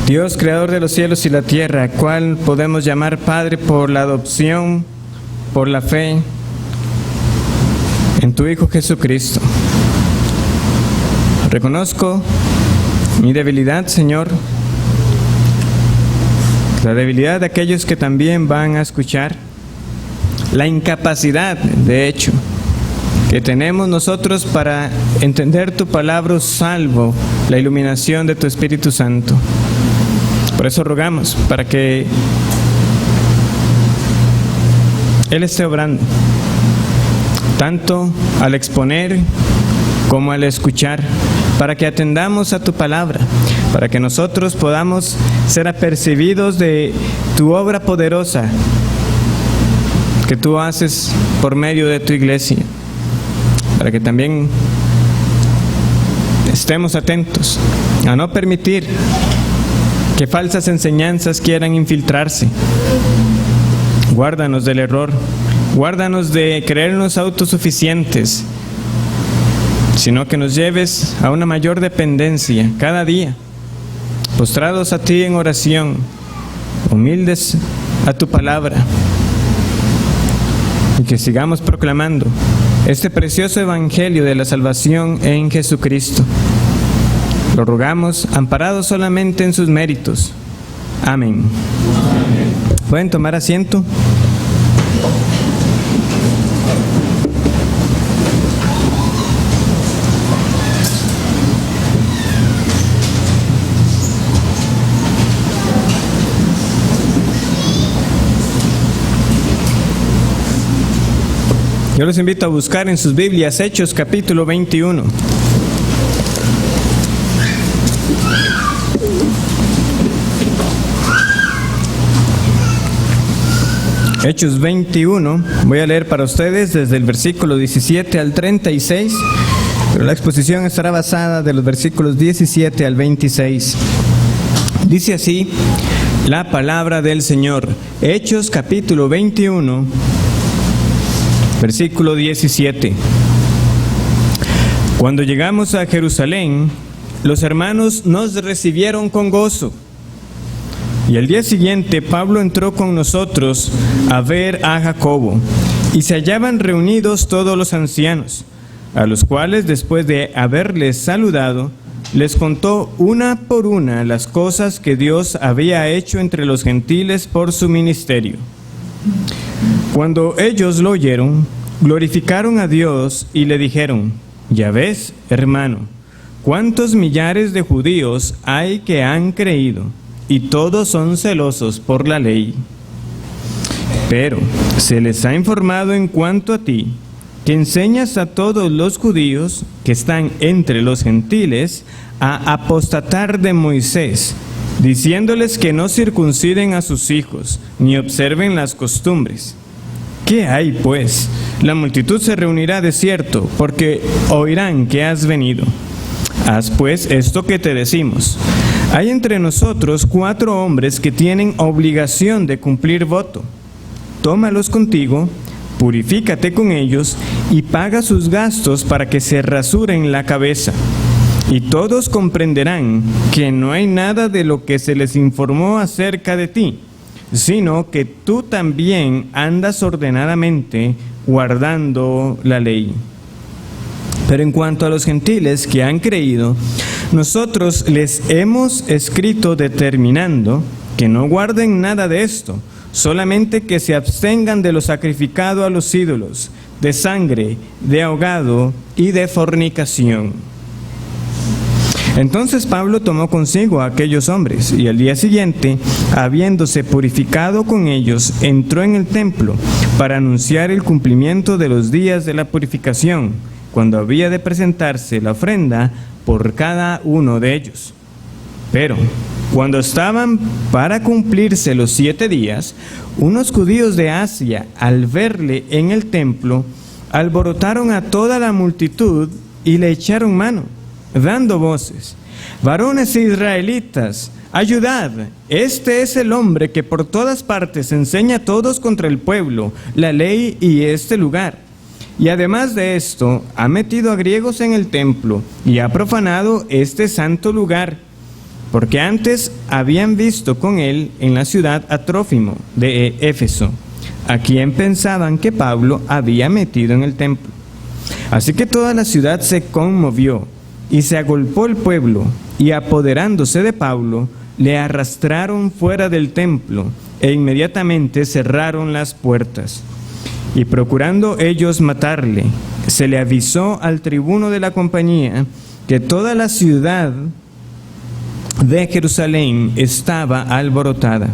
Dios, creador de los cielos y la tierra, cual podemos llamar Padre por la adopción, por la fe en tu Hijo Jesucristo. Reconozco mi debilidad, Señor, la debilidad de aquellos que también van a escuchar, la incapacidad, de hecho, que tenemos nosotros para entender tu palabra, salvo la iluminación de tu Espíritu Santo. Por eso rogamos para que Él esté obrando, tanto al exponer como al escuchar, para que atendamos a tu palabra, para que nosotros podamos ser apercibidos de tu obra poderosa que tú haces por medio de tu iglesia, para que también estemos atentos a no permitir que falsas enseñanzas quieran infiltrarse. Guárdanos del error, guárdanos de creernos autosuficientes, sino que nos lleves a una mayor dependencia cada día, postrados a ti en oración, humildes a tu palabra, y que sigamos proclamando este precioso evangelio de la salvación en Jesucristo. Lo rogamos amparados solamente en sus méritos. Amén. Amén. ¿Pueden tomar asiento? Yo los invito a buscar en sus Biblias Hechos capítulo 21. Hechos 21, voy a leer para ustedes desde el versículo 17 al 36, pero la exposición estará basada de los versículos 17 al 26. Dice así la palabra del Señor. Hechos capítulo 21, versículo 17. Cuando llegamos a Jerusalén, los hermanos nos recibieron con gozo. Y al día siguiente Pablo entró con nosotros a ver a Jacobo, y se hallaban reunidos todos los ancianos, a los cuales después de haberles saludado, les contó una por una las cosas que Dios había hecho entre los gentiles por su ministerio. Cuando ellos lo oyeron, glorificaron a Dios y le dijeron: ya ves, hermano, cuántos millares de judíos hay que han creído, y todos son celosos por la ley. Pero se les ha informado en cuanto a ti, que enseñas a todos los judíos que están entre los gentiles a apostatar de Moisés, diciéndoles que no circunciden a sus hijos, ni observen las costumbres. ¿Qué hay, pues? La multitud se reunirá de cierto, porque oirán que has venido. Haz pues esto que te decimos. Hay entre nosotros 4 hombres que tienen obligación de cumplir voto. Tómalos contigo, purifícate con ellos y paga sus gastos para que se rasuren la cabeza. Y todos comprenderán que no hay nada de lo que se les informó acerca de ti, sino que tú también andas ordenadamente guardando la ley. Pero en cuanto a los gentiles que han creído, nosotros les hemos escrito determinando que no guarden nada de esto, solamente que se abstengan de lo sacrificado a los ídolos, de sangre, de ahogado y de fornicación. Entonces Pablo tomó consigo a aquellos hombres, y al día siguiente, habiéndose purificado con ellos, entró en el templo para anunciar el cumplimiento de los días de la purificación, cuando había de presentarse la ofrenda por cada uno de ellos. Pero cuando estaban para cumplirse los 7 días, unos judíos de Asia, al verle en el templo, alborotaron a toda la multitud y le echaron mano, dando voces: varones israelitas, ayudad, este es el hombre que por todas partes enseña a todos contra el pueblo, la ley y este lugar. Y además de esto, ha metido a griegos en el templo y ha profanado este santo lugar. porque antes habían visto con él en la ciudad a Trófimo de Éfeso, a quien pensaban que Pablo había metido en el templo. Así que toda la ciudad se conmovió y se agolpó el pueblo, y apoderándose de Pablo, le arrastraron fuera del templo e inmediatamente cerraron las puertas. Y procurando ellos matarle, se le avisó al tribuno de la compañía que toda la ciudad de Jerusalén estaba alborotada.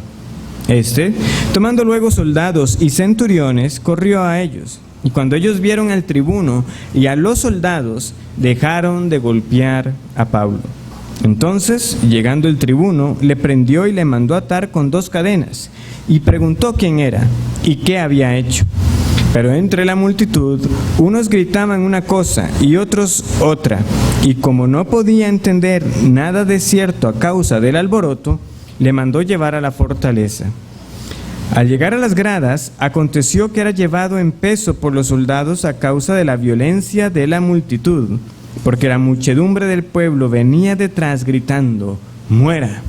Tomando luego soldados y centuriones, corrió a ellos. Y cuando ellos vieron al tribuno y a los soldados, dejaron de golpear a Pablo. Entonces, llegando el tribuno, le prendió y le mandó atar con 2 cadenas, y preguntó quién era y qué había hecho. Pero entre la multitud, unos gritaban una cosa y otros otra, y como no podía entender nada de cierto a causa del alboroto, le mandó llevar a la fortaleza. Al llegar a las gradas, aconteció que era llevado en peso por los soldados a causa de la violencia de la multitud, porque la muchedumbre del pueblo venía detrás gritando: ¡muera!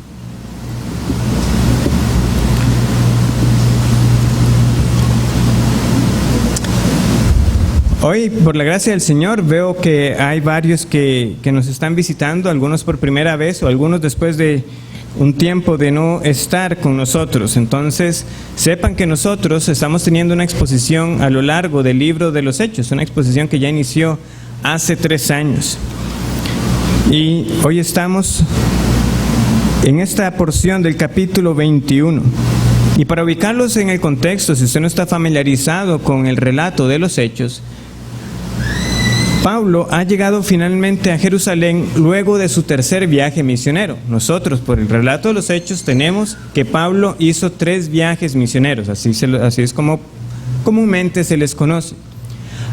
Hoy, por la gracia del Señor, veo que hay varios que nos están visitando, algunos por primera vez o algunos después de un tiempo de no estar con nosotros. Entonces, sepan que nosotros estamos teniendo una exposición a lo largo del libro de los Hechos, una exposición que ya inició hace 3 años. Y hoy estamos en esta porción del capítulo 21. Y para ubicarlos en el contexto, si usted no está familiarizado con el relato de los Hechos, Pablo ha llegado finalmente a Jerusalén luego de su 3er viaje misionero. Nosotros, por el relato de los Hechos, tenemos que Pablo hizo 3 viajes misioneros, así es como comúnmente se les conoce.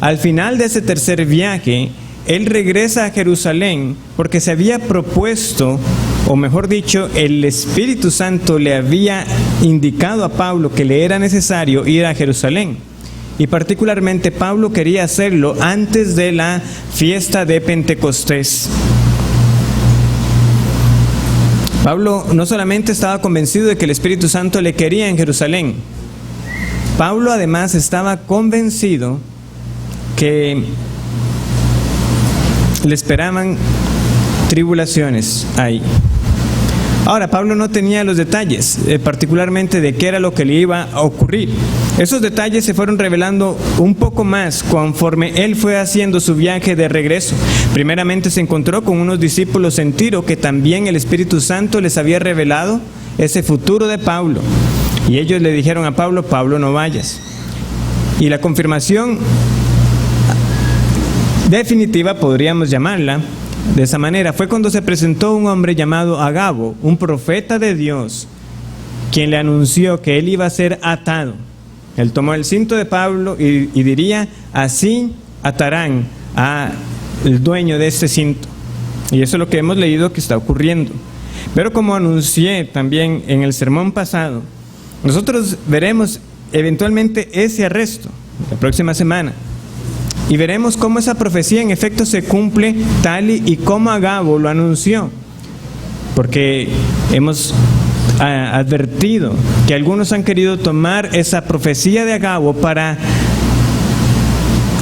Al final de ese 3er viaje, él regresa a Jerusalén porque se había propuesto, o mejor dicho, el Espíritu Santo le había indicado a Pablo que le era necesario ir a Jerusalén. Y particularmente Pablo quería hacerlo antes de la fiesta de Pentecostés. Pablo no solamente estaba convencido de que el Espíritu Santo le quería en Jerusalén, Pablo además estaba convencido que le esperaban tribulaciones ahí. Ahora, Pablo no tenía los detalles, particularmente de qué era lo que le iba a ocurrir. Esos detalles se fueron revelando un poco más conforme él fue haciendo su viaje de regreso. Primeramente se encontró con unos discípulos en Tiro que también el Espíritu Santo les había revelado ese futuro de Pablo. Y ellos le dijeron a Pablo: Pablo, no vayas. Y la confirmación definitiva, podríamos llamarla de esa manera, fue cuando se presentó un hombre llamado Agabo, un profeta de Dios, quien le anunció que él iba a ser atado. Él tomó el cinto de Pablo y diría: así atarán al dueño de este cinto. Y eso es lo que hemos leído que está ocurriendo. Pero como anuncié también en el sermón pasado, nosotros veremos eventualmente ese arresto la próxima semana. Y veremos cómo esa profecía en efecto se cumple tal y como Agabo lo anunció. Porque hemos advertido que algunos han querido tomar esa profecía de Agabo para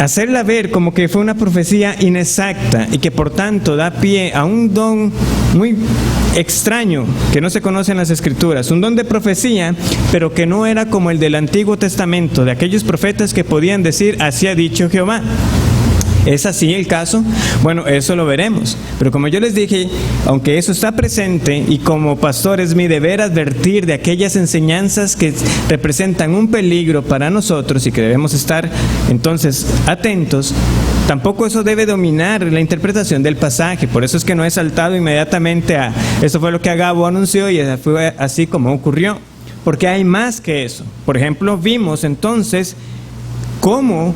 hacerla ver como que fue una profecía inexacta y que por tanto da pie a un don muy extraño que no se conoce en las Escrituras, un don de profecía, pero que no era como el del Antiguo Testamento, de aquellos profetas que podían decir: así ha dicho Jehová. ¿Es así el caso? Bueno, eso lo veremos. Pero como yo les dije, aunque eso está presente y como pastor es mi deber advertir de aquellas enseñanzas que representan un peligro para nosotros y que debemos estar entonces atentos, tampoco eso debe dominar la interpretación del pasaje. Por eso es que no he saltado inmediatamente a eso fue lo que Agabo anunció y fue así como ocurrió. Porque hay más que eso. Por ejemplo, vimos entonces cómo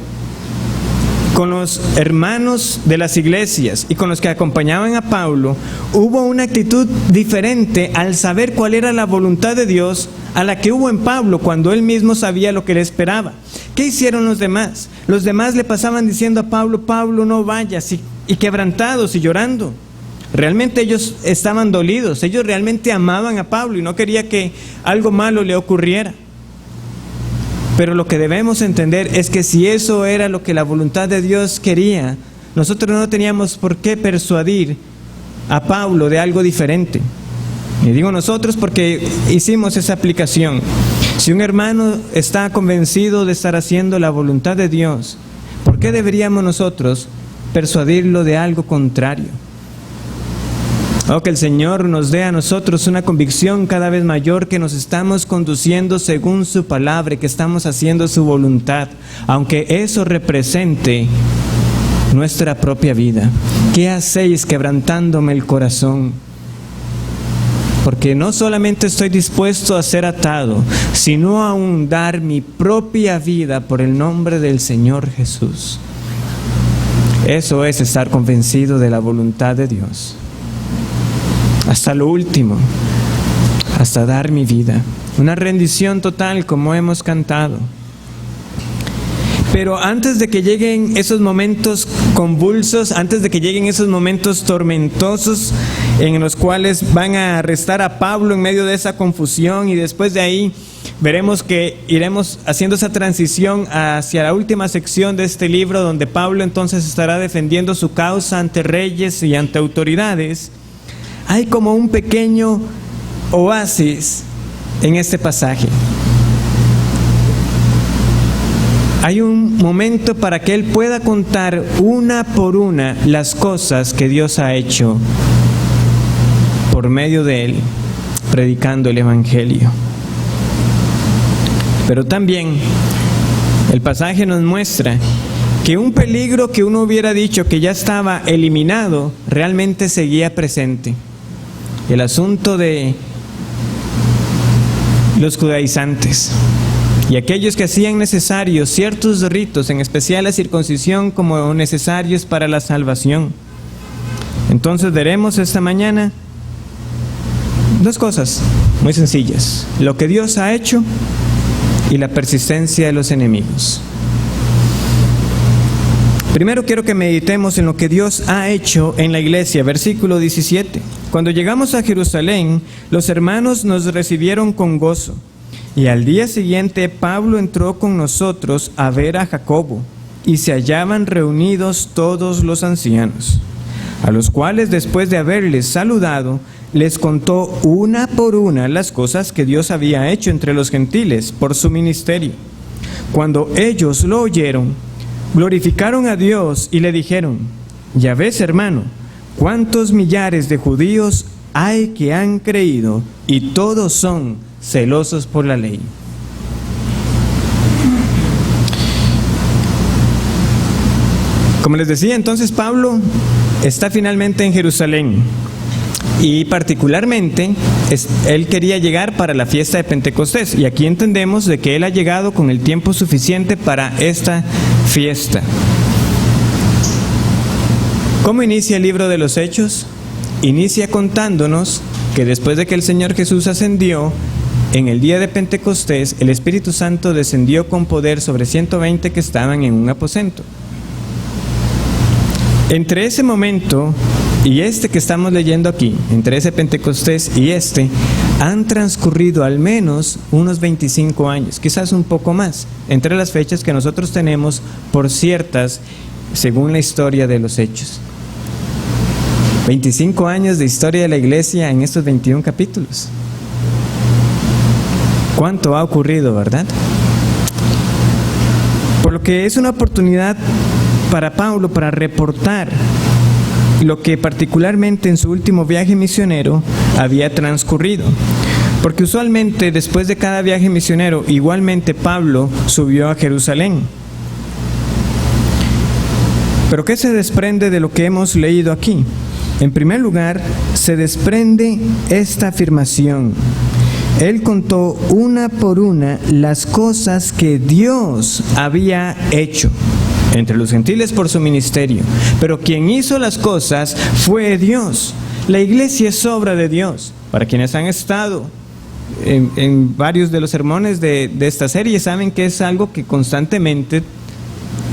con los hermanos de las iglesias y con los que acompañaban a Pablo, hubo una actitud diferente al saber cuál era la voluntad de Dios a la que hubo en Pablo cuando él mismo sabía lo que le esperaba. ¿Qué hicieron los demás? Los demás le pasaban diciendo a Pablo: Pablo, no vayas, y quebrantados y llorando. Realmente ellos estaban dolidos, ellos realmente amaban a Pablo y no quería que algo malo le ocurriera. Pero lo que debemos entender es que si eso era lo que la voluntad de Dios quería, nosotros no teníamos por qué persuadir a Pablo de algo diferente. Y digo nosotros porque hicimos esa aplicación. Si un hermano está convencido de estar haciendo la voluntad de Dios, ¿por qué deberíamos nosotros persuadirlo de algo contrario? Que el Señor nos dé a nosotros una convicción cada vez mayor que nos estamos conduciendo según su palabra, que estamos haciendo su voluntad, aunque eso represente nuestra propia vida. ¿Qué hacéis quebrantándome el corazón? Porque no solamente estoy dispuesto a ser atado, sino aún dar mi propia vida por el nombre del Señor Jesús. Eso es estar convencido de la voluntad de Dios. Hasta lo último, hasta dar mi vida. Una rendición total como hemos cantado. Pero antes de que lleguen esos momentos convulsos, antes de que lleguen esos momentos tormentosos en los cuales van a arrestar a Pablo en medio de esa confusión, y después de ahí veremos que iremos haciendo esa transición hacia la última sección de este libro, donde Pablo entonces estará defendiendo su causa ante reyes y ante autoridades. Hay como un pequeño oasis en este pasaje. Hay un momento para que él pueda contar una por una las cosas que Dios ha hecho por medio de él, predicando el Evangelio. Pero también el pasaje nos muestra que un peligro que uno hubiera dicho que ya estaba eliminado, realmente seguía presente. El asunto de los judaizantes y aquellos que hacían necesarios ciertos ritos, en especial la circuncisión, como necesarios para la salvación. Entonces veremos esta mañana dos cosas muy sencillas: lo que Dios ha hecho y la persistencia de los enemigos. Primero quiero que meditemos en lo que Dios ha hecho en la iglesia. Versículo 17. Cuando llegamos a Jerusalén, los hermanos nos recibieron con gozo. Y al día siguiente Pablo entró con nosotros a ver a Jacobo, y se hallaban reunidos todos los ancianos, a los cuales después de haberles saludado, les contó una por una las cosas que Dios había hecho entre los gentiles por su ministerio. Cuando ellos lo oyeron, glorificaron a Dios y le dijeron: ya ves, hermano, cuántos millares de judíos hay que han creído, y todos son celosos por la ley. Como les decía, entonces Pablo está finalmente en Jerusalén, y particularmente él quería llegar para la fiesta de Pentecostés, y aquí entendemos de que él ha llegado con el tiempo suficiente para esta fiesta. ¿Cómo inicia el libro de los Hechos? Inicia contándonos que después de que el Señor Jesús ascendió, en el día de Pentecostés, el Espíritu Santo descendió con poder sobre 120 que estaban en un aposento. Entre ese momento y este que estamos leyendo aquí, entre ese Pentecostés y este, han transcurrido al menos unos 25 años, quizás un poco más, entre las fechas que nosotros tenemos por ciertas, según la historia de los Hechos. 25 años de historia de la iglesia en estos 21 capítulos. ¿Cuánto ha ocurrido, verdad? Por lo que es una oportunidad para Pablo para reportar lo que particularmente en su último viaje misionero había transcurrido. Porque usualmente después de cada viaje misionero, igualmente Pablo subió a Jerusalén. ¿Pero qué se desprende de lo que hemos leído aquí? En primer lugar, se desprende esta afirmación: él contó una por una las cosas que Dios había hecho entre los gentiles por su ministerio. Pero quien hizo las cosas fue Dios. La iglesia es obra de Dios. Para quienes han estado en varios de los sermones de esta serie, saben que es algo que constantemente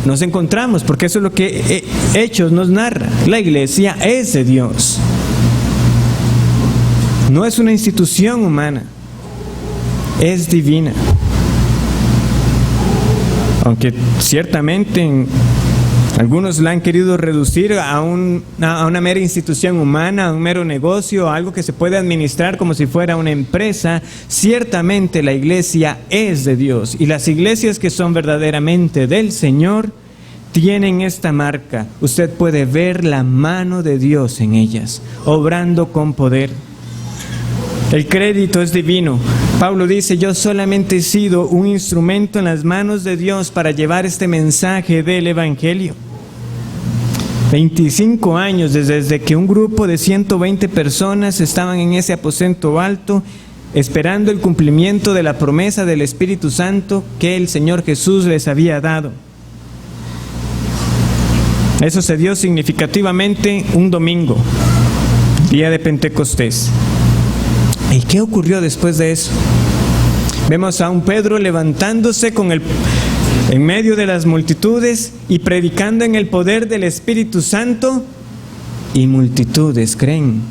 nos encontramos, porque eso es lo que Hechos nos narra. La iglesia es de Dios. No es una institución humana, es divina. Aunque ciertamente algunos la han querido reducir a una mera institución humana, a un mero negocio, a algo que se puede administrar como si fuera una empresa, ciertamente la iglesia es de Dios. Y las iglesias que son verdaderamente del Señor tienen esta marca. Usted puede ver la mano de Dios en ellas, obrando con poder. El crédito es divino. Pablo dice: yo solamente he sido un instrumento en las manos de Dios para llevar este mensaje del Evangelio. 25 años desde que un grupo de 120 personas estaban en ese aposento alto, esperando el cumplimiento de la promesa del Espíritu Santo que el Señor Jesús les había dado. Eso se dio significativamente un domingo, día de Pentecostés. ¿Y qué ocurrió después de eso? Vemos a un Pedro levantándose en medio de las multitudes y predicando en el poder del Espíritu Santo, y multitudes creen.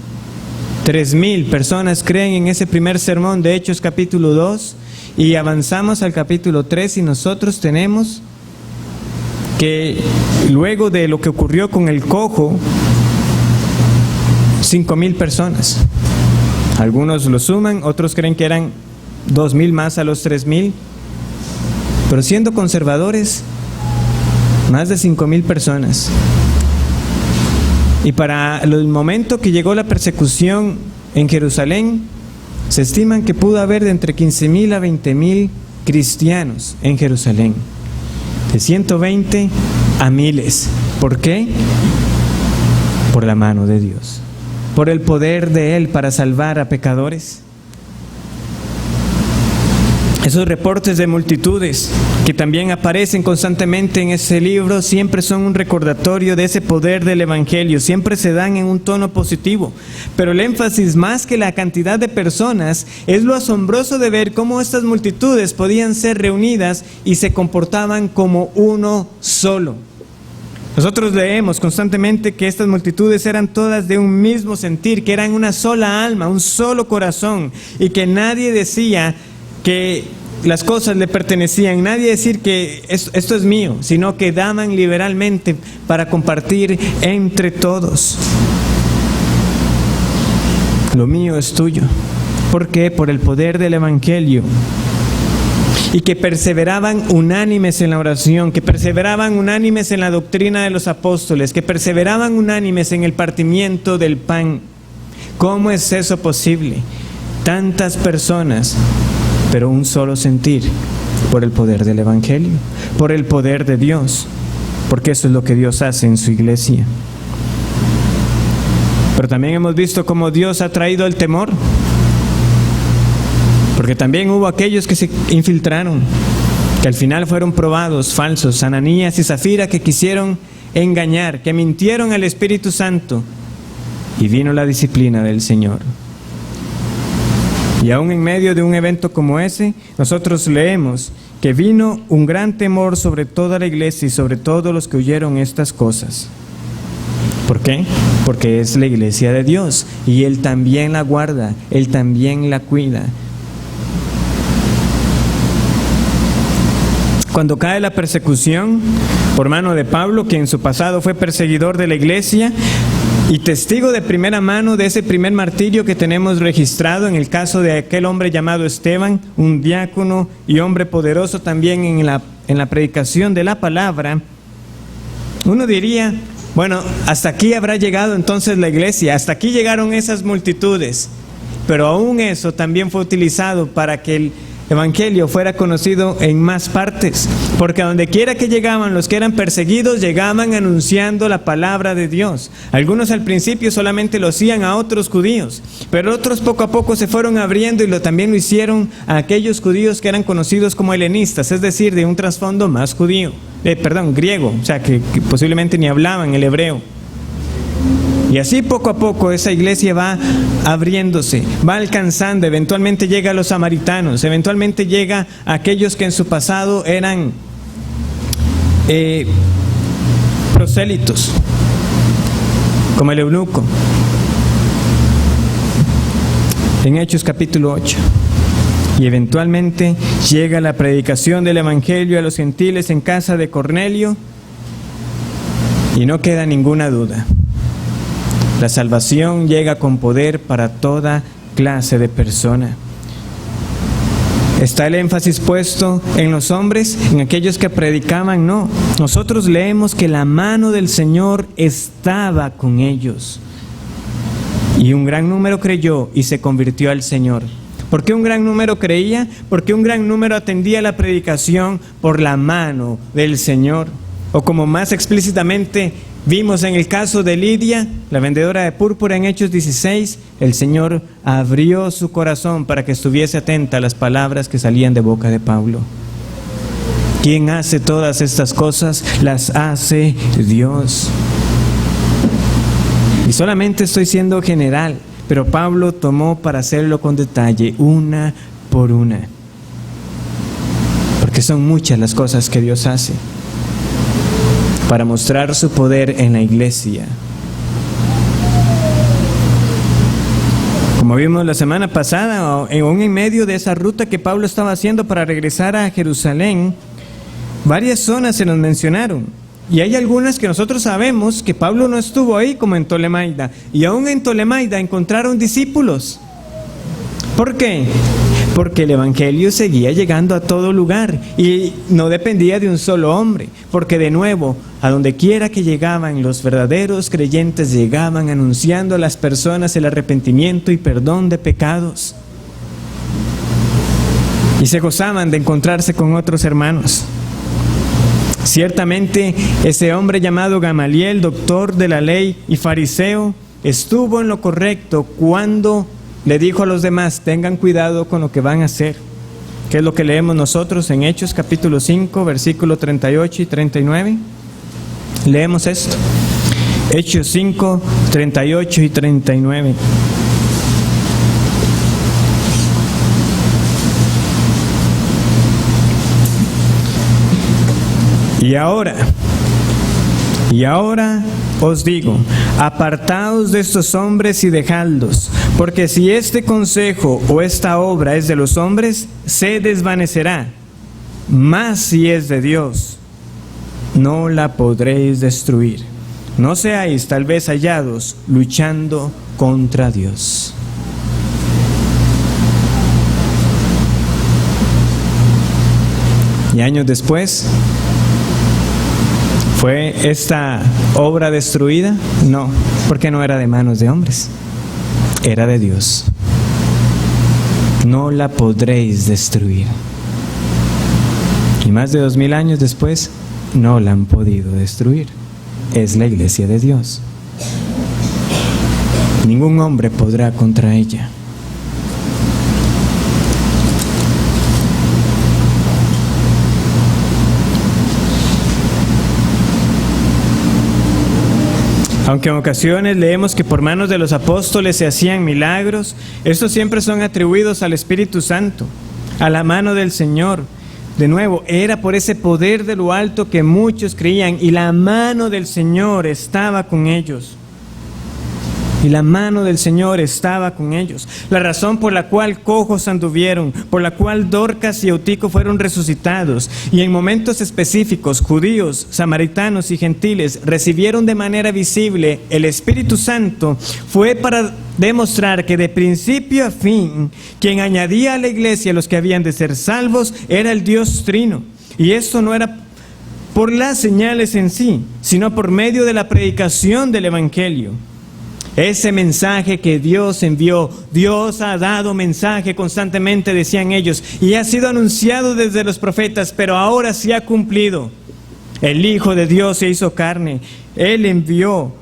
3,000 personas creen en ese primer sermón de Hechos capítulo 2, y avanzamos al capítulo 3 y nosotros tenemos que luego de lo que ocurrió con el cojo, 5,000 personas. Algunos lo suman, otros creen que eran 2,000 más a los 3,000. Pero siendo conservadores, más de 5,000 personas. Y para el momento que llegó la persecución en Jerusalén, se estiman que pudo haber de entre 15,000 a 20,000 cristianos en Jerusalén. De 120 a miles. ¿Por qué? Por la mano de Dios. Por el poder de Él para salvar a pecadores. Esos reportes de multitudes que también aparecen constantemente en ese libro siempre son un recordatorio de ese poder del Evangelio, siempre se dan en un tono positivo, pero el énfasis más que la cantidad de personas es lo asombroso de ver cómo estas multitudes podían ser reunidas y se comportaban como uno solo. Nosotros leemos constantemente que estas multitudes eran todas de un mismo sentir, que eran una sola alma, un solo corazón, y que nadie decía que las cosas le pertenecían, nadie decir que esto es mío, sino que daban liberalmente para compartir entre todos. Lo mío es tuyo. ¿Por qué? Por el poder del Evangelio. Y que perseveraban unánimes en la oración, que perseveraban unánimes en la doctrina de los apóstoles, que perseveraban unánimes en el partimiento del pan. ¿Cómo es eso posible? Tantas personas, pero un solo sentir, por el poder del Evangelio, por el poder de Dios, porque eso es lo que Dios hace en su iglesia. Pero también hemos visto cómo Dios ha traído el temor, porque también hubo aquellos que se infiltraron, que al final fueron probados falsos, Ananías y Zafira, que quisieron engañar, que mintieron al Espíritu Santo, y vino la disciplina del Señor. Y aún en medio de un evento como ese, nosotros leemos que vino un gran temor sobre toda la iglesia y sobre todos los que oyeron estas cosas. ¿Por qué? Porque es la iglesia de Dios y Él también la guarda, Él también la cuida. Cuando cae la persecución por mano de Pablo, que en su pasado fue perseguidor de la iglesia y testigo de primera mano de ese primer martirio que tenemos registrado en el caso de aquel hombre llamado Esteban, un diácono y hombre poderoso también en la predicación de la palabra, uno diría, bueno, hasta aquí habrá llegado entonces la iglesia, hasta aquí llegaron esas multitudes, pero aún eso también fue utilizado para que el Evangelio fuera conocido en más partes, porque a donde quiera que llegaban los que eran perseguidos, llegaban anunciando la palabra de Dios. Algunos al principio solamente lo hacían a otros judíos, pero otros poco a poco se fueron abriendo y también lo hicieron a aquellos judíos que eran conocidos como helenistas, es decir, de un trasfondo más griego, o sea que posiblemente ni hablaban el hebreo. Y así poco a poco esa iglesia va abriéndose, va alcanzando, eventualmente llega a los samaritanos, eventualmente llega a aquellos que en su pasado eran prosélitos, como el eunuco. en Hechos capítulo 8. Y eventualmente llega la predicación del Evangelio a los gentiles en casa de Cornelio, y no queda ninguna duda. La salvación llega con poder para toda clase de persona. ¿Está el énfasis puesto en los hombres, en aquellos que predicaban? No. Nosotros leemos que la mano del Señor estaba con ellos. Y un gran número creyó y se convirtió al Señor. ¿Por qué un gran número creía? Porque un gran número atendía la predicación por la mano del Señor. O como más explícitamente vimos en el caso de Lidia, la vendedora de púrpura en Hechos 16, el Señor abrió su corazón para que estuviese atenta a las palabras que salían de boca de Pablo. ¿Quién hace todas estas cosas? Las hace Dios. Y solamente estoy siendo general, pero Pablo tomó para hacerlo con detalle, una por una. Porque son muchas las cosas que Dios hace para mostrar su poder en la iglesia. Como vimos la semana pasada, aún en medio de esa ruta que Pablo estaba haciendo para regresar a Jerusalén, varias zonas se nos mencionaron. Y hay algunas que nosotros sabemos que Pablo no estuvo ahí, como en Tolemaida. Y aún en Tolemaida encontraron discípulos. ¿Por qué? Porque el Evangelio seguía llegando a todo lugar y no dependía de un solo hombre. Porque de nuevo, a donde quiera que llegaban, los verdaderos creyentes llegaban anunciando a las personas el arrepentimiento y perdón de pecados. Y se gozaban de encontrarse con otros hermanos. Ciertamente, ese hombre llamado Gamaliel, doctor de la ley y fariseo, estuvo en lo correcto cuando le dijo a los demás: tengan cuidado con lo que van a hacer. ¿Qué es lo que leemos nosotros en Hechos capítulo 5, versículo 38 y 39? Leemos esto. Hechos 5, 38 y 39. Y ahora os digo, apartaos de estos hombres y dejadlos, porque si este consejo o esta obra es de los hombres, se desvanecerá, mas si es de Dios, no la podréis destruir. No seáis tal vez hallados luchando contra Dios. Y años después, ¿fue esta obra destruida? No, porque no era de manos de hombres, era de Dios. No la podréis destruir. Y más de 2000 años después, no la han podido destruir. Es la iglesia de Dios. Ningún hombre podrá contra ella. Aunque en ocasiones leemos que por manos de los apóstoles se hacían milagros, estos siempre son atribuidos al Espíritu Santo, a la mano del Señor. De nuevo, era por ese poder de lo alto que muchos creían, y la mano del Señor estaba con ellos. Y la mano del Señor estaba con ellos. La razón por la cual cojos anduvieron, por la cual Dorcas y Eutico fueron resucitados, y en momentos específicos, judíos, samaritanos y gentiles recibieron de manera visible el Espíritu Santo, fue para demostrar que de principio a fin, quien añadía a la iglesia a los que habían de ser salvos era el Dios Trino. Y esto no era por las señales en sí, sino por medio de la predicación del Evangelio. Ese mensaje que Dios envió, Dios ha dado mensaje constantemente, decían ellos, y ha sido anunciado desde los profetas, pero ahora se ha cumplido. El Hijo de Dios se hizo carne, Él envió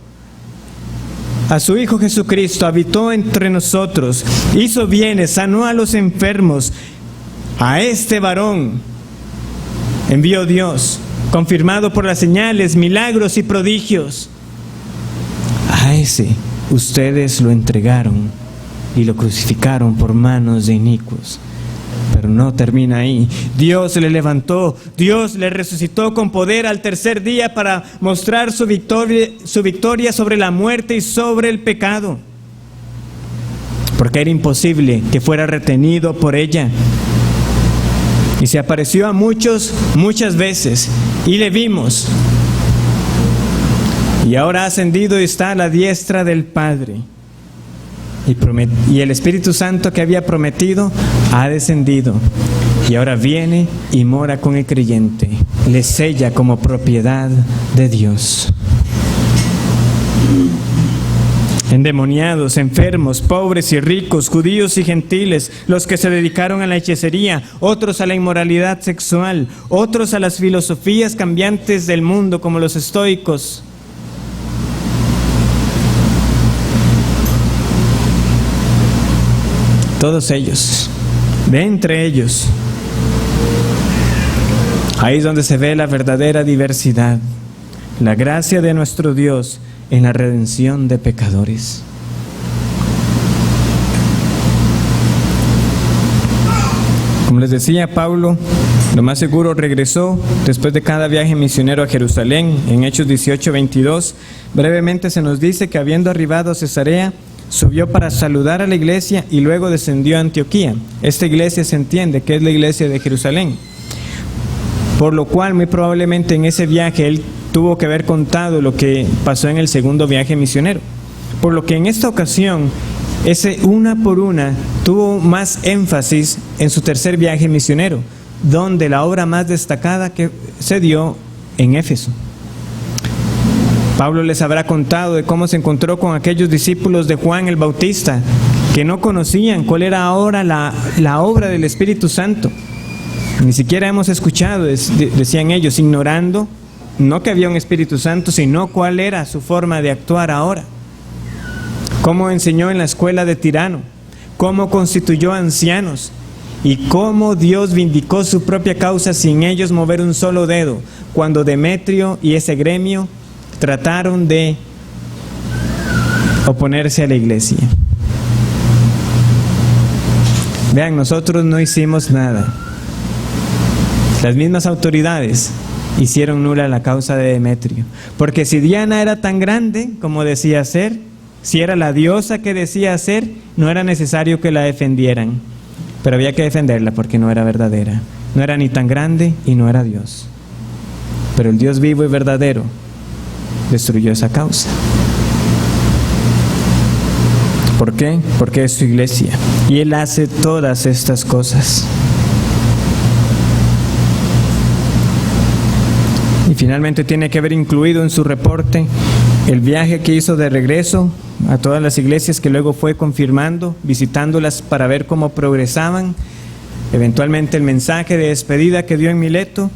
a su Hijo Jesucristo, habitó entre nosotros, hizo bienes, sanó a los enfermos. A este varón envió Dios, confirmado por las señales, milagros y prodigios. A ese ustedes lo entregaron y lo crucificaron por manos de inicuos. Pero no termina ahí. Dios le levantó, Dios le resucitó con poder al tercer día para mostrar su victoria sobre la muerte y sobre el pecado. porque era imposible que fuera retenido por ella. Y se apareció a muchos, muchas veces, y le vimos. Y ahora ha ascendido y está a la diestra del Padre. Y el Espíritu Santo que había prometido ha descendido. Y ahora viene y mora con el creyente. Le sella como propiedad de Dios. Endemoniados, enfermos, pobres y ricos, judíos y gentiles, los que se dedicaron a la hechicería, otros a la inmoralidad sexual, otros a las filosofías cambiantes del mundo como los estoicos. Todos ellos, de entre ellos, ahí es donde se ve la verdadera diversidad, la gracia de nuestro Dios en la redención de pecadores. Como les decía, Pablo, lo más seguro regresó después de cada viaje misionero a Jerusalén. En Hechos 18:22, brevemente se nos dice que habiendo arribado a Cesarea, subió para saludar a la iglesia y luego descendió a Antioquía. Esta iglesia se entiende que es la iglesia de Jerusalén, por lo cual muy probablemente en ese viaje él tuvo que haber contado lo que pasó en el segundo viaje misionero. Por lo que en esta ocasión, ese una por una tuvo más énfasis en su tercer viaje misionero, donde la obra más destacada que se dio en Éfeso. Pablo les habrá contado de cómo se encontró con aquellos discípulos de Juan el Bautista, que no conocían cuál era ahora la obra del Espíritu Santo. Ni siquiera hemos escuchado, decían ellos, ignorando, no que había un Espíritu Santo, sino cuál era su forma de actuar ahora. Cómo enseñó en la escuela de Tirano, cómo constituyó ancianos y cómo Dios vindicó su propia causa sin ellos mover un solo dedo, cuando Demetrio y ese gremio trataron de oponerse a la iglesia. Vean, nosotros no hicimos nada. Las mismas autoridades hicieron nula la causa de Demetrio. Porque si Diana era tan grande como decía ser, si era la diosa que decía ser, no era necesario que la defendieran. Pero había que defenderla porque no era verdadera. No era ni tan grande y no era Dios. Pero el Dios vivo y verdadero destruyó esa causa. ¿Por qué? Porque es su iglesia y Él hace todas estas cosas. Y finalmente tiene que haber incluido en su reporte el viaje que hizo de regreso a todas las iglesias que luego fue confirmando, visitándolas para ver cómo progresaban, eventualmente el mensaje de despedida que dio en Mileto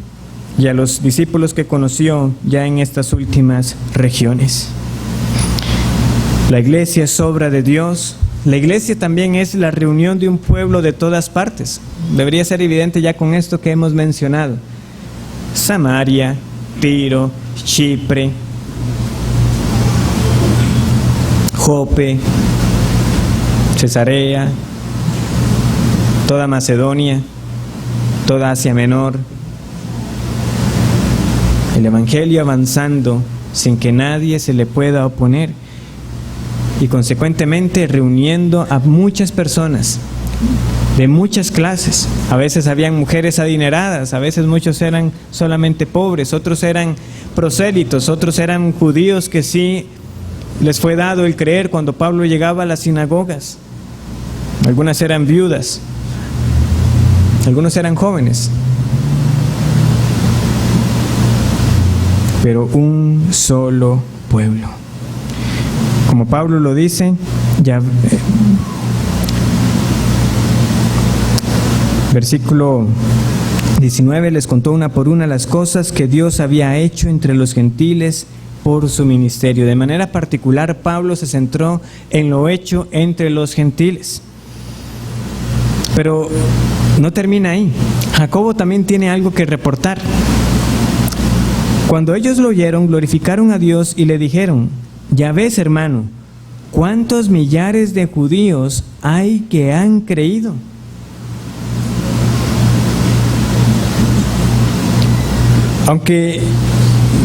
y a los discípulos que conoció ya en estas últimas regiones. La iglesia es obra de Dios. La iglesia también es la reunión de un pueblo de todas partes. Debería ser evidente ya con esto que hemos mencionado. Samaria, Tiro, Chipre, Jope, Cesarea, toda Macedonia, toda Asia Menor. El Evangelio avanzando sin que nadie se le pueda oponer y consecuentemente reuniendo a muchas personas de muchas clases. A veces habían mujeres adineradas, a veces muchos eran solamente pobres, otros eran prosélitos, otros eran judíos que sí les fue dado el creer cuando Pablo llegaba a las sinagogas. Algunas eran viudas, algunos eran jóvenes. Pero un solo pueblo. Como Pablo lo dice, versículo 19, les contó una por una las cosas que Dios había hecho entre los gentiles por su ministerio. De manera particular, Pablo se centró en lo hecho entre los gentiles. Pero no termina ahí. Jacobo también tiene algo que reportar. Cuando ellos lo oyeron, glorificaron a Dios y le dijeron: ya ves, hermano, cuántos millares de judíos hay que han creído. Aunque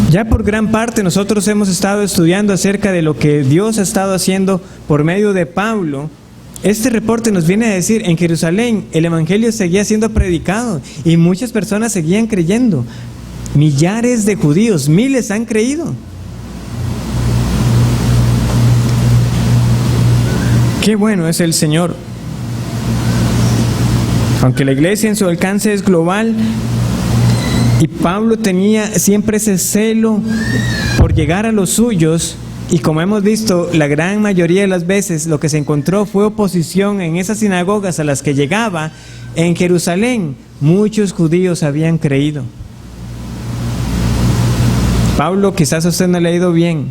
ya por gran parte nosotros hemos estado estudiando acerca de lo que Dios ha estado haciendo por medio de Pablo este reporte nos viene a decir, en Jerusalén el evangelio seguía siendo predicado y muchas personas seguían creyendo. Millares de judíos, miles han creído. Qué bueno es el Señor. Aunque la iglesia en su alcance es global, y Pablo tenía siempre ese celo por llegar a los suyos, y como hemos visto, la gran mayoría de las veces lo que se encontró fue oposición en esas sinagogas a las que llegaba. En Jerusalén muchos judíos habían creído. Pablo, quizás usted no le ha ido bien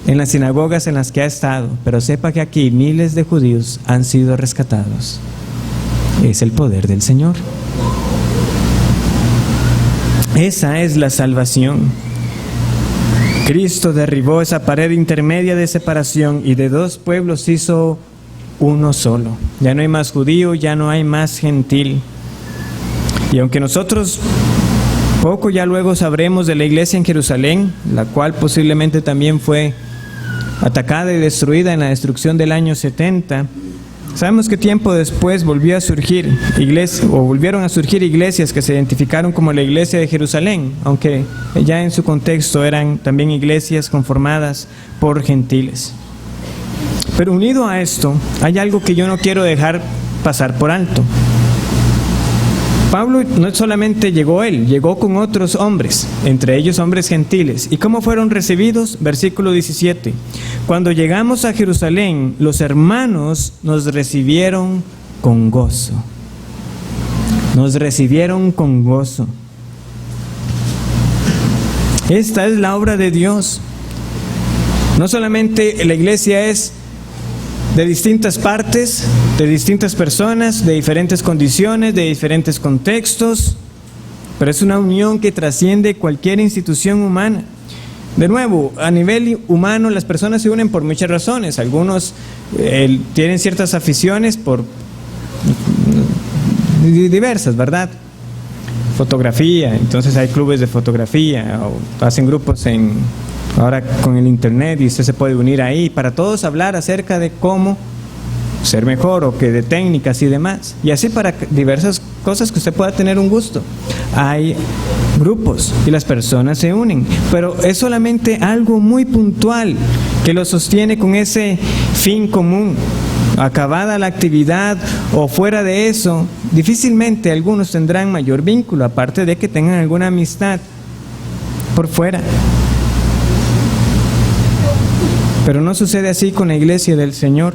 en las sinagogas en las que ha estado, pero sepa que aquí miles de judíos han sido rescatados. Es el poder del Señor. Esa es la salvación. Cristo derribó esa pared intermedia de separación y de dos pueblos hizo uno solo. Ya no hay más judío, ya no hay más gentil. Y aunque nosotros poco ya luego sabremos de la iglesia en Jerusalén, la cual posiblemente también fue atacada y destruida en la destrucción del año 70, sabemos que tiempo después volvieron a surgir iglesias que se identificaron como la iglesia de Jerusalén, aunque ya en su contexto eran también iglesias conformadas por gentiles. Pero unido a esto, hay algo que yo no quiero dejar pasar por alto. Pablo no solamente llegó él, llegó con otros hombres, entre ellos hombres gentiles. ¿Y cómo fueron recibidos? Versículo 17. Cuando llegamos a Jerusalén, los hermanos nos recibieron con gozo. Nos recibieron con gozo. Esta es la obra de Dios. No solamente la iglesia es de distintas partes, de distintas personas, de diferentes condiciones, de diferentes contextos, pero es una unión que trasciende cualquier institución humana. De nuevo, a nivel humano las personas se unen por muchas razones. Algunos tienen ciertas aficiones por diversas, ¿verdad? Fotografía, entonces hay clubes de fotografía, o hacen grupos ahora con el internet y usted se puede unir ahí para todos hablar acerca de cómo ser mejor o que de técnicas y demás. Y así para diversas cosas que usted pueda tener un gusto. Hay grupos y las personas se unen, pero es solamente algo muy puntual que lo sostiene con ese fin común. Acabada la actividad o fuera de eso, difícilmente algunos tendrán mayor vínculo, aparte de que tengan alguna amistad por fuera. Pero no sucede así con la iglesia del Señor.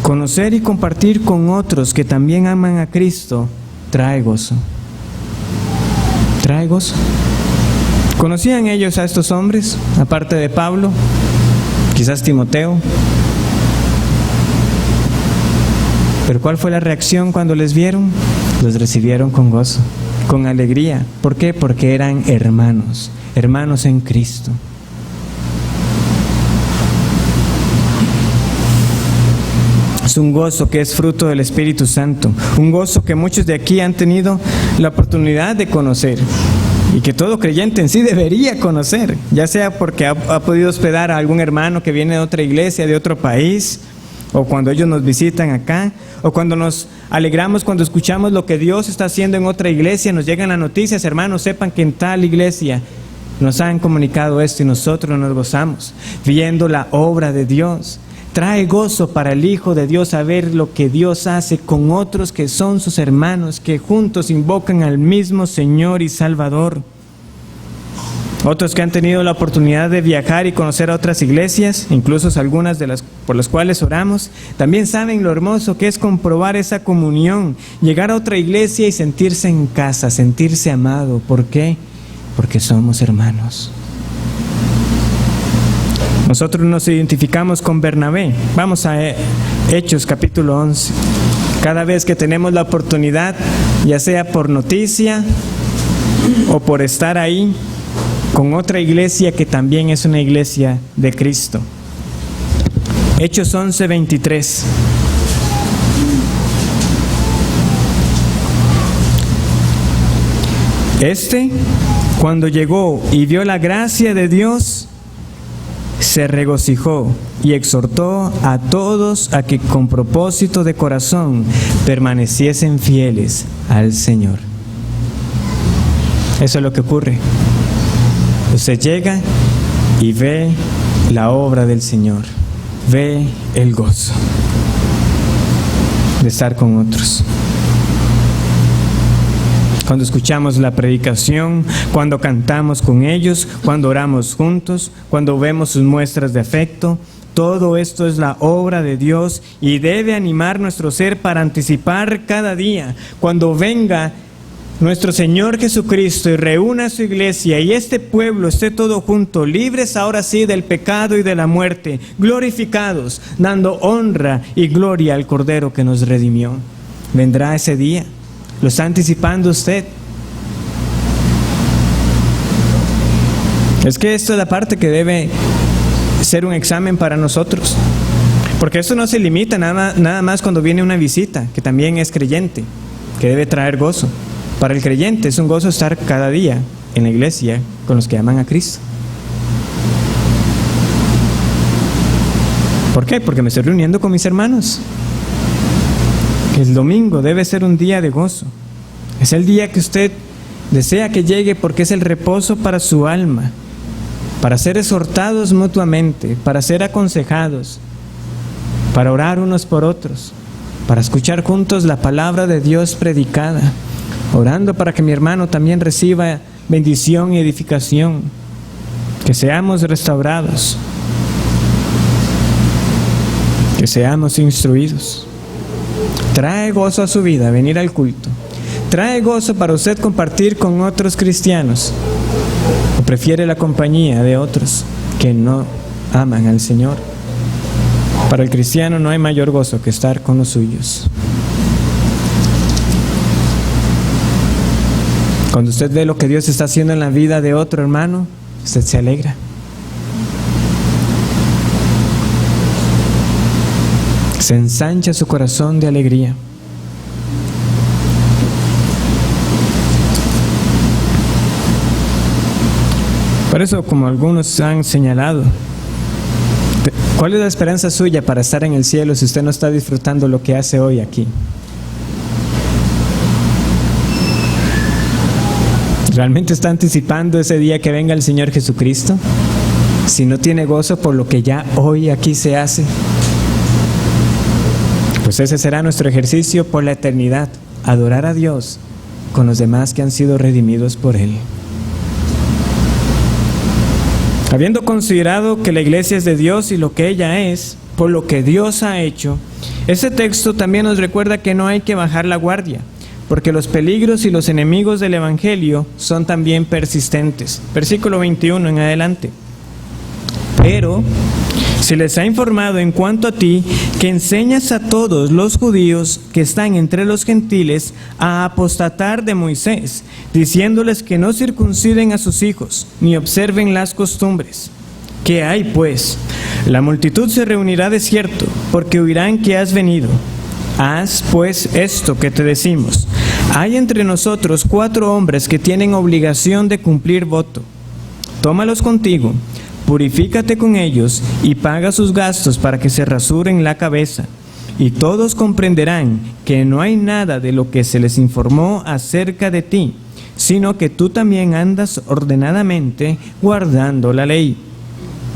Conocer y compartir con otros que también aman a Cristo trae gozo. Trae gozo. ¿Conocían ellos a estos hombres, aparte de Pablo? Quizás Timoteo. ¿Pero cuál fue la reacción cuando les vieron? Los recibieron con gozo, con alegría. ¿Por qué? Porque eran hermanos, hermanos en Cristo. Es un gozo que es fruto del Espíritu Santo, un gozo que muchos de aquí han tenido la oportunidad de conocer y que todo creyente en sí debería conocer, ya sea porque ha podido hospedar a algún hermano que viene de otra iglesia, de otro país, o cuando ellos nos visitan acá, o cuando nos alegramos cuando escuchamos lo que Dios está haciendo en otra iglesia, nos llegan las noticias, hermanos, sepan que en tal iglesia nos han comunicado esto y nosotros nos gozamos viendo la obra de Dios. Trae gozo para el Hijo de Dios saber lo que Dios hace con otros que son sus hermanos, que juntos invocan al mismo Señor y Salvador. Otros que han tenido la oportunidad de viajar y conocer a otras iglesias, incluso algunas por las cuales oramos, también saben lo hermoso que es comprobar esa comunión, llegar a otra iglesia y sentirse en casa, sentirse amado. ¿Por qué? Porque somos hermanos. Nosotros nos identificamos con Bernabé. Vamos a Hechos capítulo 11. Cada vez que tenemos la oportunidad, ya sea por noticia o por estar ahí con otra iglesia que también es una iglesia de Cristo. Hechos 11:23. Cuando llegó y vio la gracia de Dios, se regocijó y exhortó a todos a que con propósito de corazón permaneciesen fieles al Señor. Eso es lo que ocurre. Usted llega y ve la obra del Señor, ve el gozo de estar con otros. Cuando escuchamos la predicación, cuando cantamos con ellos, cuando oramos juntos, cuando vemos sus muestras de afecto, todo esto es la obra de Dios y debe animar nuestro ser para anticipar cada día. Cuando venga nuestro Señor Jesucristo y reúna a su iglesia y este pueblo esté todo junto, libres ahora sí del pecado y de la muerte, glorificados, dando honra y gloria al Cordero que nos redimió. Vendrá ese día. ¿Lo está anticipando usted? Es que esto es la parte que debe ser un examen para nosotros. Porque esto no se limita nada más cuando viene una visita, que también es creyente, que debe traer gozo. Para el creyente es un gozo estar cada día en la iglesia con los que aman a Cristo. ¿Por qué? Porque me estoy reuniendo con mis hermanos. El domingo debe ser un día de gozo. Es el día que usted desea que llegue porque es el reposo para su alma, para ser exhortados mutuamente, para ser aconsejados, para orar unos por otros, para escuchar juntos la palabra de Dios predicada, orando para que mi hermano también reciba bendición y edificación, que seamos restaurados, que seamos instruidos. Trae gozo a su vida venir al culto. Trae gozo para usted compartir con otros cristianos. ¿O prefiere la compañía de otros que no aman al Señor? Para el cristiano no hay mayor gozo que estar con los suyos. Cuando usted ve lo que Dios está haciendo en la vida de otro hermano, usted se alegra. Se ensancha su corazón de alegría. Por eso, como algunos han señalado, ¿cuál es la esperanza suya para estar en el cielo si usted no está disfrutando lo que hace hoy aquí? ¿Realmente está anticipando ese día que venga el Señor Jesucristo? Si no tiene gozo por lo que ya hoy aquí se hace, pues ese será nuestro ejercicio por la eternidad, adorar a Dios con los demás que han sido redimidos por Él. Habiendo considerado que la iglesia es de Dios y lo que ella es, por lo que Dios ha hecho, este texto también nos recuerda que no hay que bajar la guardia, porque los peligros y los enemigos del Evangelio son también persistentes. Versículo 21 en adelante. Pero se les ha informado en cuanto a ti que enseñas a todos los judíos que están entre los gentiles a apostatar de Moisés, diciéndoles que no circunciden a sus hijos, ni observen las costumbres. ¿Qué hay pues? La multitud se reunirá de cierto, porque oirán que has venido. Haz pues esto que te decimos. Hay entre nosotros 4 hombres que tienen obligación de cumplir voto. Tómalos contigo, purifícate con ellos y paga sus gastos para que se rasuren la cabeza. Y todos comprenderán que no hay nada de lo que se les informó acerca de ti, sino que tú también andas ordenadamente guardando la ley.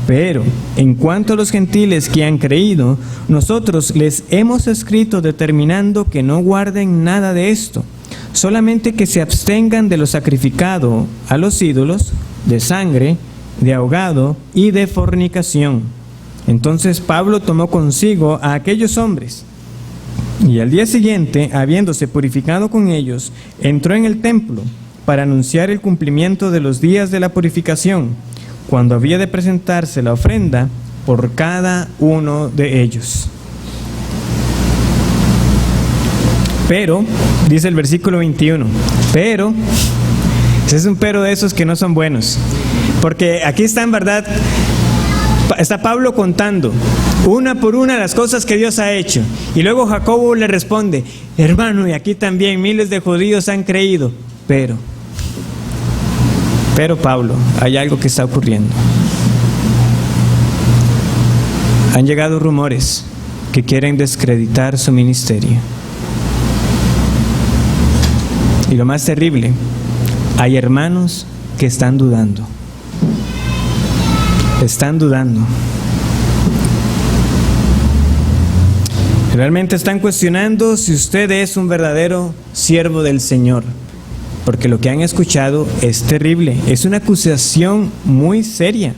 Pero, en cuanto a los gentiles que han creído, nosotros les hemos escrito determinando que no guarden nada de esto, solamente que se abstengan de lo sacrificado a los ídolos, de sangre, de ahogado y de fornicación. Entonces Pablo tomó consigo a aquellos hombres, y al día siguiente, habiéndose purificado con ellos, entró en el templo para anunciar el cumplimiento de los días de la purificación, cuando había de presentarse la ofrenda por cada uno de ellos. Pero, dice el versículo 21, pero, ese es un pero de esos que no son buenos, porque aquí está en verdad, está Pablo contando una por una las cosas que Dios ha hecho, y luego Jacobo le responde, hermano, y aquí también miles de judíos han creído, pero Pablo, hay algo que está ocurriendo. Han llegado rumores que quieren desacreditar su ministerio. Y lo más terrible, hay hermanos que están dudando. Están dudando. Realmente están cuestionando si usted es un verdadero siervo del Señor. Porque lo que han escuchado es terrible. Es una acusación muy seria.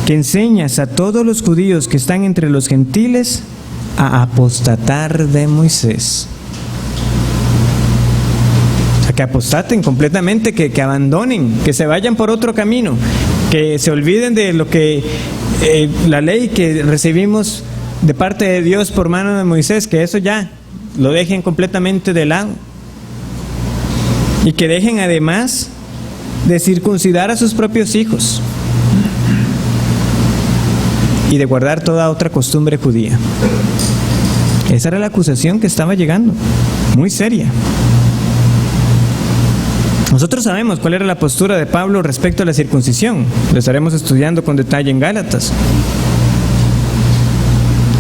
Que enseñas a todos los judíos que están entre los gentiles a apostatar de Moisés. O sea, que apostaten completamente, que abandonen, que se vayan por otro camino, que se olviden de lo que la ley que recibimos de parte de Dios por mano de Moisés, que eso ya lo dejen completamente de lado. Y que dejen además de circuncidar a sus propios hijos y de guardar toda otra costumbre judía. Esa era la acusación que estaba llegando, muy seria. Nosotros sabemos cuál era la postura de Pablo respecto a la circuncisión. Lo estaremos estudiando con detalle en Gálatas.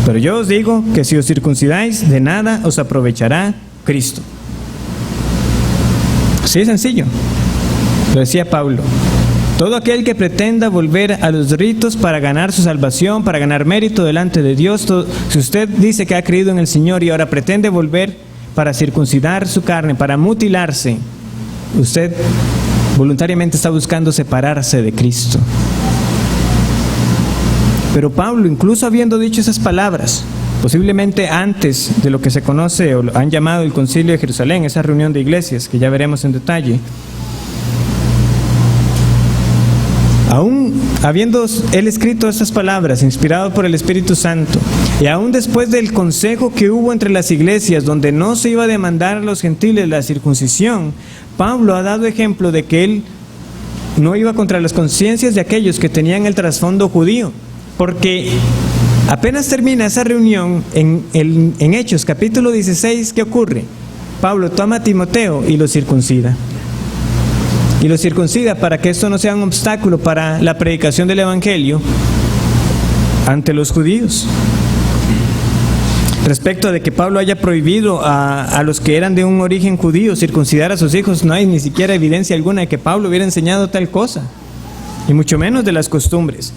Pero yo os digo que si os circuncidáis, de nada os aprovechará Cristo. Así de sencillo. Lo decía Pablo. Todo aquel que pretenda volver a los ritos para ganar su salvación, para ganar mérito delante de Dios, si usted dice que ha creído en el Señor y ahora pretende volver para circuncidar su carne, para mutilarse, usted voluntariamente está buscando separarse de Cristo. Pero Pablo, incluso habiendo dicho esas palabras, posiblemente antes de lo que se conoce o han llamado el Concilio de Jerusalén, esa reunión de iglesias que ya veremos en detalle, aún habiendo él escrito estas palabras, inspirado por el Espíritu Santo, y aún después del consejo que hubo entre las iglesias, donde no se iba a demandar a los gentiles la circuncisión, Pablo ha dado ejemplo de que él no iba contra las conciencias de aquellos que tenían el trasfondo judío, porque apenas termina esa reunión en Hechos capítulo 16, ¿qué ocurre? Pablo toma a Timoteo y lo circuncida. Y lo circuncida para que esto no sea un obstáculo para la predicación del Evangelio ante los judíos. Respecto de que Pablo haya prohibido a los que eran de un origen judío circuncidar a sus hijos, no hay ni siquiera evidencia alguna de que Pablo hubiera enseñado tal cosa, y mucho menos de las costumbres.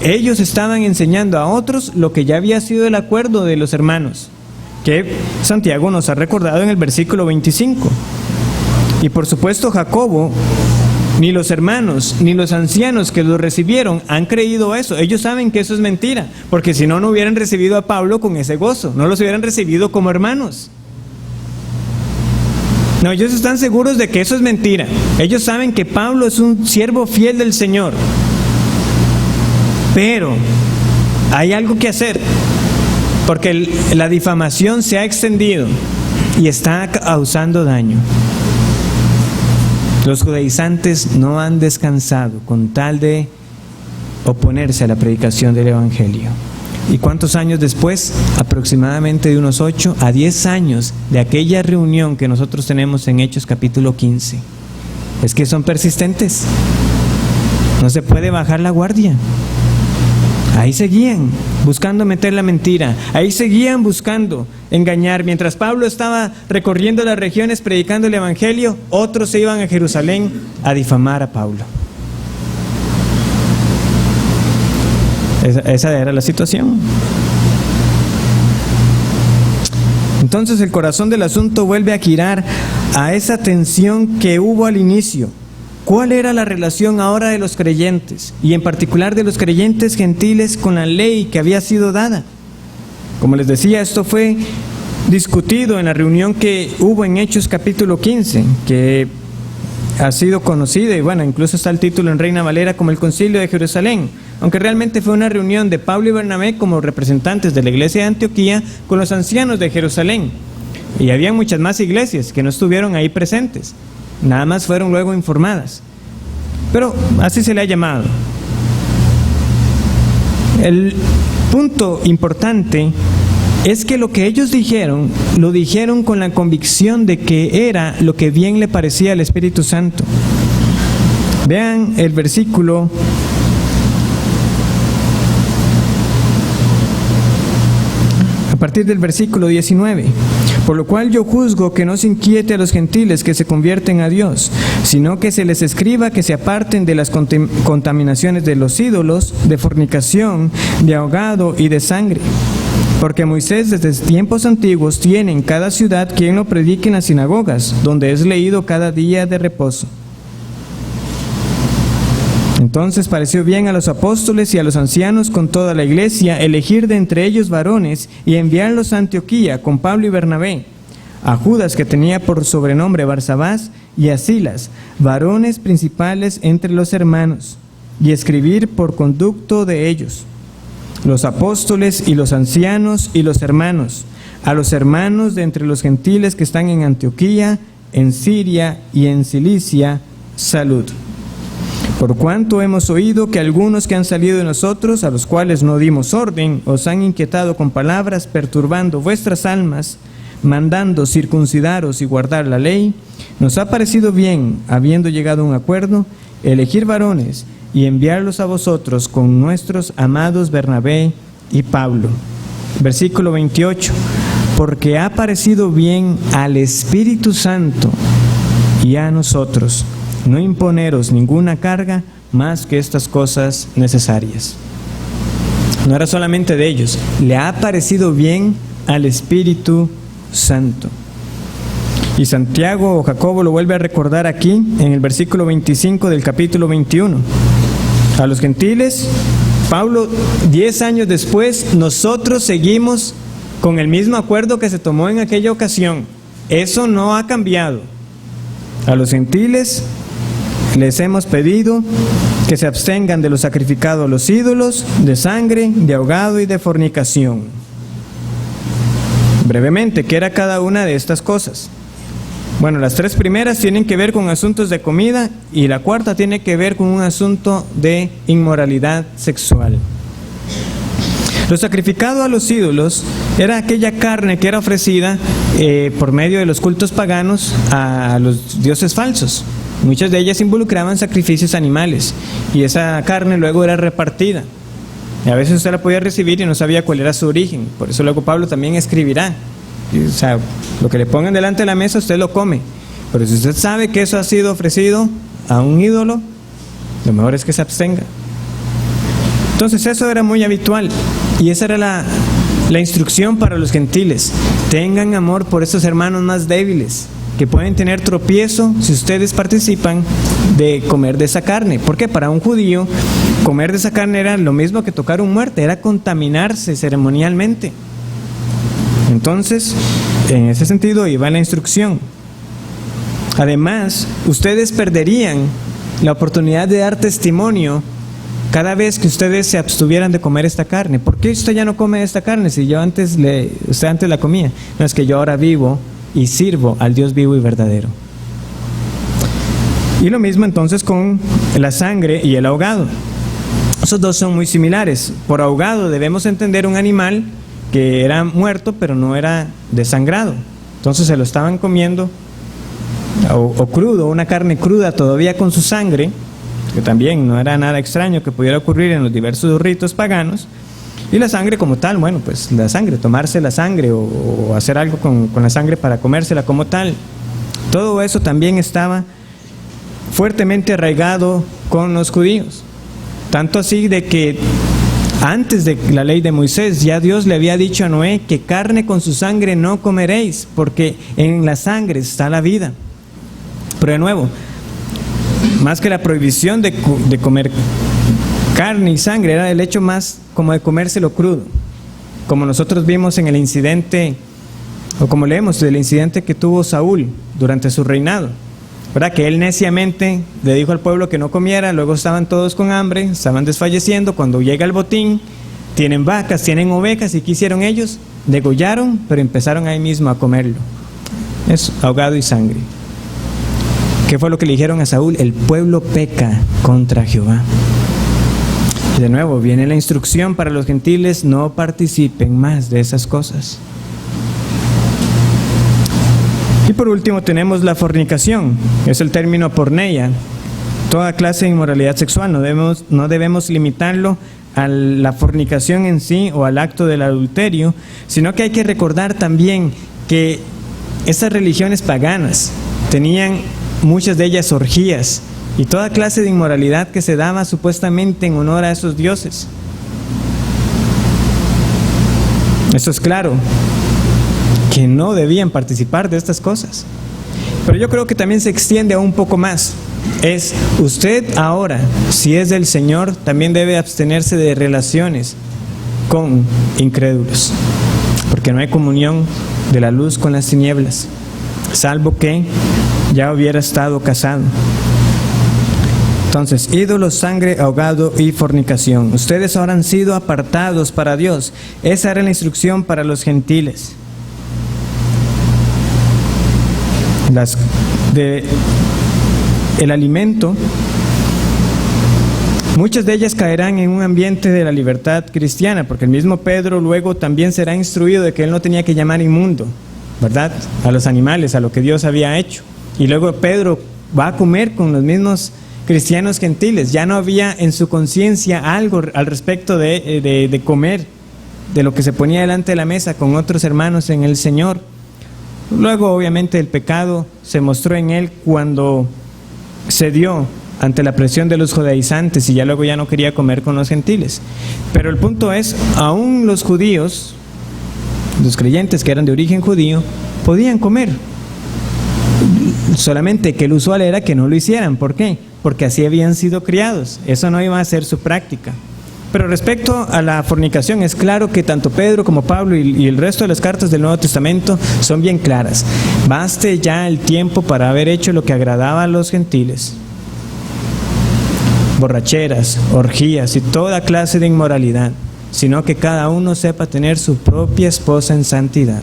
Ellos estaban enseñando a otros lo que ya había sido el acuerdo de los hermanos, que Santiago nos ha recordado en el versículo 25. Y por supuesto Jacobo, ni los hermanos, ni los ancianos que lo recibieron han creído eso. Ellos saben que eso es mentira, porque si no, no hubieran recibido a Pablo con ese gozo, no los hubieran recibido como hermanos. No, ellos están seguros de que eso es mentira. Ellos saben que Pablo es un siervo fiel del Señor. Pero hay algo que hacer, porque la difamación se ha extendido y está causando daño. Los judaizantes no han descansado con tal de oponerse a la predicación del Evangelio. ¿Y cuántos años después? Aproximadamente de unos 8 a 10 años de aquella reunión que nosotros tenemos en Hechos capítulo 15. Es que son persistentes. No se puede bajar la guardia. Ahí seguían buscando meter la mentira, ahí seguían buscando engañar. Mientras Pablo estaba recorriendo las regiones predicando el Evangelio, otros se iban a Jerusalén a difamar a Pablo. Esa era la situación. Entonces el corazón del asunto vuelve a girar a esa tensión que hubo al inicio. ¿Cuál era la relación ahora de los creyentes, y en particular de los creyentes gentiles, con la ley que había sido dada? Como les decía, esto fue discutido en la reunión que hubo en Hechos capítulo 15, que ha sido conocida, y bueno, incluso está el título en Reina Valera como el Concilio de Jerusalén, aunque realmente fue una reunión de Pablo y Bernabé como representantes de la iglesia de Antioquía con los ancianos de Jerusalén. Y había muchas más iglesias que no estuvieron ahí presentes. Nada más fueron luego informadas. Pero así se le ha llamado. El punto importante es que lo que ellos dijeron, lo dijeron con la convicción de que era lo que bien le parecía al Espíritu Santo. Vean el versículo A partir del versículo 19. Por lo cual yo juzgo que no se inquiete a los gentiles que se convierten a Dios, sino que se les escriba que se aparten de las contaminaciones de los ídolos, de fornicación, de ahogado y de sangre. Porque Moisés desde tiempos antiguos tiene en cada ciudad quien lo predique en las sinagogas, donde es leído cada día de reposo. Entonces pareció bien a los apóstoles y a los ancianos con toda la iglesia elegir de entre ellos varones y enviarlos a Antioquía con Pablo y Bernabé, a Judas, que tenía por sobrenombre Barsabás, y a Silas, varones principales entre los hermanos, y escribir por conducto de ellos, los apóstoles y los ancianos y los hermanos, a los hermanos de entre los gentiles que están en Antioquía, en Siria y en Cilicia, salud. Por cuanto hemos oído que algunos que han salido de nosotros, a los cuales no dimos orden, os han inquietado con palabras, perturbando vuestras almas, mandando circuncidaros y guardar la ley, nos ha parecido bien, habiendo llegado a un acuerdo, elegir varones y enviarlos a vosotros con nuestros amados Bernabé y Pablo. Versículo 28. Porque ha parecido bien al Espíritu Santo y a nosotros no imponeros ninguna carga más que estas cosas necesarias. No era solamente de ellos, le ha parecido bien al Espíritu Santo. Y Santiago o Jacobo lo vuelve a recordar aquí en el versículo 25 del capítulo 21. A los gentiles, Pablo, 10 años después, nosotros seguimos con el mismo acuerdo que se tomó en aquella ocasión. Eso no ha cambiado. A los gentiles les hemos pedido que se abstengan de lo sacrificado a los ídolos, de sangre, de ahogado y de fornicación. Brevemente, ¿qué era cada una de estas cosas? Bueno, las 3 primeras tienen que ver con asuntos de comida y la cuarta tiene que ver con un asunto de inmoralidad sexual. Lo sacrificado a los ídolos era aquella carne que era ofrecida por medio de los cultos paganos a los dioses falsos. Muchas de ellas involucraban sacrificios animales y esa carne luego era repartida. Y a veces usted la podía recibir y no sabía cuál era su origen. Por eso luego Pablo también escribirá. O sea, lo que le pongan delante de la mesa usted lo come. Pero si usted sabe que eso ha sido ofrecido a un ídolo, lo mejor es que se abstenga. Entonces eso era muy habitual y esa era la instrucción para los gentiles. Tengan amor por estos hermanos más débiles, que pueden tener tropiezo si ustedes participan de comer de esa carne. Porque para un judío, comer de esa carne era lo mismo que tocar un muerto, era contaminarse ceremonialmente. Entonces, en ese sentido iba la instrucción. Además, ustedes perderían la oportunidad de dar testimonio cada vez que ustedes se abstuvieran de comer esta carne. ¿Por qué usted ya no come esta carne si usted antes la comía? No, es que yo ahora vivo y sirvo al Dios vivo y verdadero. Y lo mismo entonces con la sangre y el ahogado. Esos dos son muy similares. Por ahogado debemos entender un animal que era muerto pero no era desangrado. Entonces se lo estaban comiendo o crudo, una carne cruda todavía con su sangre, que también no era nada extraño que pudiera ocurrir en los diversos ritos paganos. Y la sangre como tal, bueno, pues la sangre, tomarse la sangre o hacer algo con la sangre para comérsela como tal. Todo eso también estaba fuertemente arraigado con los judíos. Tanto así de que antes de la ley de Moisés ya Dios le había dicho a Noé que carne con su sangre no comeréis, porque en la sangre está la vida. Pero de nuevo, más que la prohibición de comer carne y sangre, era el hecho más como de comérselo crudo, como nosotros vimos en el incidente, o como leemos del incidente que tuvo Saúl durante su reinado, ¿verdad? Que él neciamente le dijo al pueblo que no comiera, luego estaban todos con hambre, estaban desfalleciendo, cuando llega el botín, tienen vacas, tienen ovejas, y ¿qué hicieron ellos? Degollaron, pero empezaron ahí mismo a comerlo. Es ahogado y sangre. ¿Qué fue lo que le dijeron a Saúl? El pueblo peca contra Jehová. Y de nuevo viene la instrucción para los gentiles: no participen más de esas cosas. Y por último tenemos la fornicación, es el término porneia, toda clase de inmoralidad sexual. No debemos limitarlo a la fornicación en sí o al acto del adulterio, sino que hay que recordar también que estas religiones paganas tenían muchas de ellas orgías y toda clase de inmoralidad que se daba supuestamente en honor a esos dioses. Eso es claro, que no debían participar de estas cosas. Pero yo creo que también se extiende aún un poco más. Es usted ahora, si es del Señor, también debe abstenerse de relaciones con incrédulos, porque no hay comunión de la luz con las tinieblas, salvo que ya hubiera estado casado. Entonces, ídolos, sangre, ahogado y fornicación. Ustedes ahora han sido apartados para Dios. Esa era la instrucción para los gentiles. El alimento, muchas de ellas caerán en un ambiente de la libertad cristiana, porque el mismo Pedro luego también será instruido de que él no tenía que llamar inmundo, ¿verdad?, a los animales, a lo que Dios había hecho. Y luego Pedro va a comer con los mismos cristianos gentiles. Ya no había en su conciencia algo al respecto de comer, de lo que se ponía delante de la mesa con otros hermanos en el Señor. Luego, obviamente, el pecado se mostró en él cuando cedió ante la presión de los judaizantes y ya luego ya no quería comer con los gentiles. Pero el punto es, aún los judíos, los creyentes que eran de origen judío, podían comer. Solamente que el usual era que no lo hicieran. ¿Por qué? Porque así habían sido criados. Eso no iba a ser su práctica. Pero respecto a la fornicación, es claro que tanto Pedro como Pablo y el resto de las cartas del Nuevo Testamento son bien claras. Baste ya el tiempo para haber hecho lo que agradaba a los gentiles. Borracheras, orgías y toda clase de inmoralidad, sino que cada uno sepa tener su propia esposa en santidad.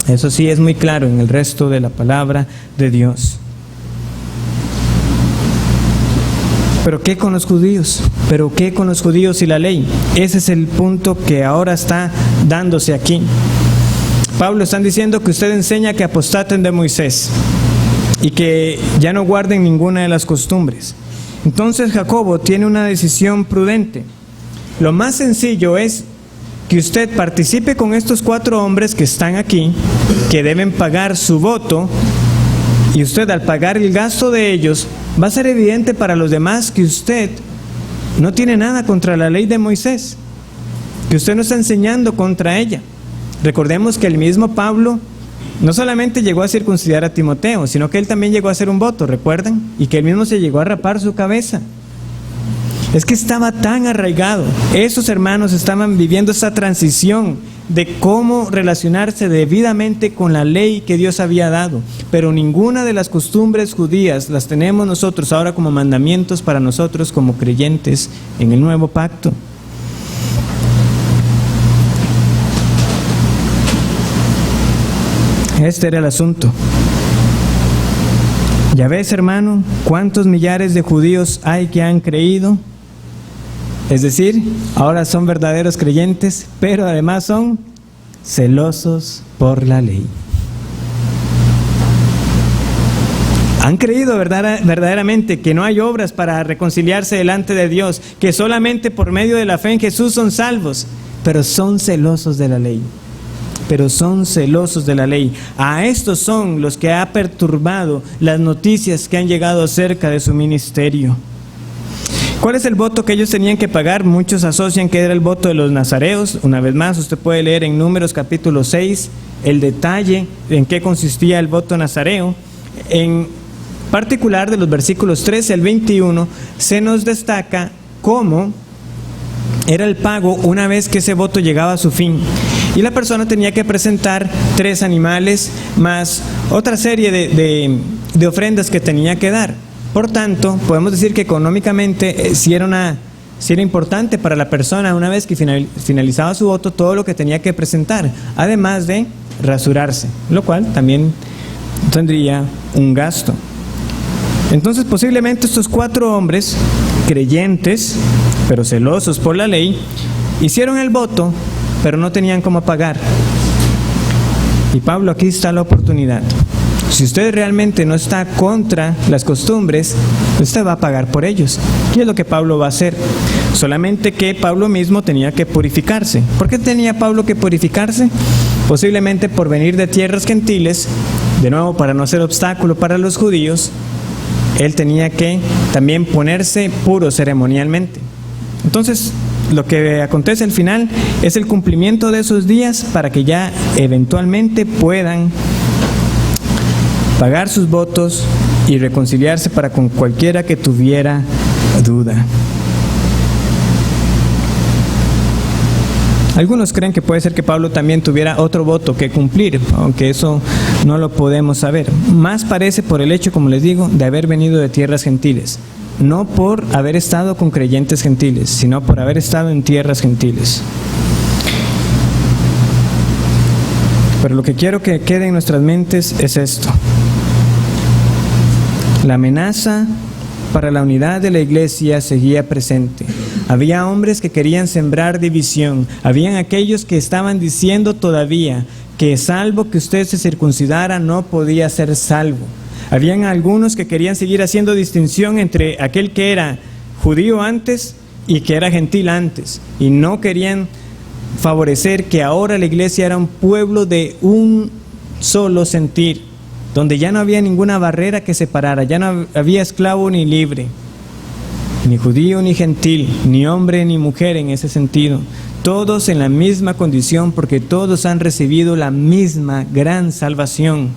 Eso sí es muy claro en el resto de la palabra de Dios. ¿Pero qué con los judíos? ¿Pero qué con los judíos y la ley? Ese es el punto que ahora está dándose aquí. Pablo está diciendo que usted enseña que apostaten de Moisés y que ya no guarden ninguna de las costumbres. Entonces Jacobo tiene una decisión prudente. Lo más sencillo es que usted participe con estos 4 hombres que están aquí, que deben pagar su voto, y usted al pagar el gasto de ellos, va a ser evidente para los demás que usted no tiene nada contra la ley de Moisés, que usted no está enseñando contra ella. Recordemos que el mismo Pablo no solamente llegó a circuncidar a Timoteo, sino que él también llegó a hacer un voto, ¿recuerdan? Y que él mismo se llegó a rapar su cabeza. Es que estaba tan arraigado. Esos hermanos estaban viviendo esa transición de cómo relacionarse debidamente con la ley que Dios había dado. Pero ninguna de las costumbres judías las tenemos nosotros ahora como mandamientos para nosotros como creyentes en el nuevo pacto. Este era el asunto. Ya ves, hermano, cuántos millares de judíos hay que han creído. Es decir, ahora son verdaderos creyentes, pero además son celosos por la ley. Han creído verdaderamente que no hay obras para reconciliarse delante de Dios, que solamente por medio de la fe en Jesús son salvos, pero son celosos de la ley. A estos son los que ha perturbado las noticias que han llegado acerca de su ministerio. ¿Cuál es el voto que ellos tenían que pagar? Muchos asocian que era el voto de los nazareos. Una vez más, usted puede leer en Números capítulo 6 el detalle en qué consistía el voto nazareo. En particular, de los versículos 13 al 21, se nos destaca cómo era el pago una vez que ese voto llegaba a su fin. Y la persona tenía que presentar 3 animales más otra serie de ofrendas que tenía que dar. Por tanto, podemos decir que económicamente sí era importante para la persona, una vez que finalizaba su voto, todo lo que tenía que presentar, además de rasurarse, lo cual también tendría un gasto. Entonces, posiblemente estos 4 hombres, creyentes, pero celosos por la ley, hicieron el voto, pero no tenían cómo pagar. Y Pablo, aquí está la oportunidad. Si usted realmente no está contra las costumbres, usted va a pagar por ellos. ¿Qué es lo que Pablo va a hacer? Solamente que Pablo mismo tenía que purificarse. ¿Por qué tenía Pablo que purificarse? Posiblemente por venir de tierras gentiles, de nuevo para no ser obstáculo para los judíos, él tenía que también ponerse puro ceremonialmente. Entonces, lo que acontece al final es el cumplimiento de esos días para que ya eventualmente puedan pagar sus votos y reconciliarse para con cualquiera que tuviera duda. Algunos creen que puede ser que Pablo también tuviera otro voto que cumplir, aunque eso no lo podemos saber. Más parece por el hecho, como les digo, de haber venido de tierras gentiles. No por haber estado con creyentes gentiles, sino por haber estado en tierras gentiles. Pero lo que quiero que quede en nuestras mentes es esto. La amenaza para la unidad de la iglesia seguía presente. Había hombres que querían sembrar división. Habían aquellos que estaban diciendo todavía que salvo que usted se circuncidara no podía ser salvo. Habían algunos que querían seguir haciendo distinción entre aquel que era judío antes y que era gentil antes. Y no querían favorecer que ahora la iglesia era un pueblo de un solo sentir, donde ya no había ninguna barrera que separara, ya no había esclavo ni libre, ni judío ni gentil, ni hombre ni mujer en ese sentido. Todos en la misma condición porque todos han recibido la misma gran salvación.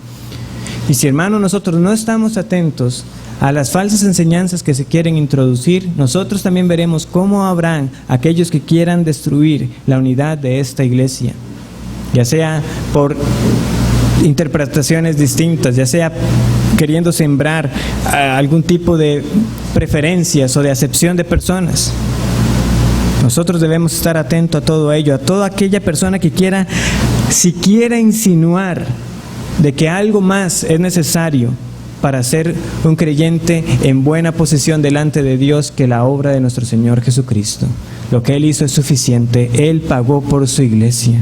Y si, hermanos, nosotros no estamos atentos a las falsas enseñanzas que se quieren introducir, nosotros también veremos cómo habrán aquellos que quieran destruir la unidad de esta iglesia, ya sea por interpretaciones distintas, ya sea queriendo sembrar algún tipo de preferencias o de acepción de personas. Nosotros debemos estar atentos a todo ello, a toda aquella persona que quiera siquiera insinuar de que algo más es necesario para ser un creyente en buena posición delante de Dios que la obra de nuestro Señor Jesucristo. Lo que Él hizo es suficiente. Él pagó por su iglesia.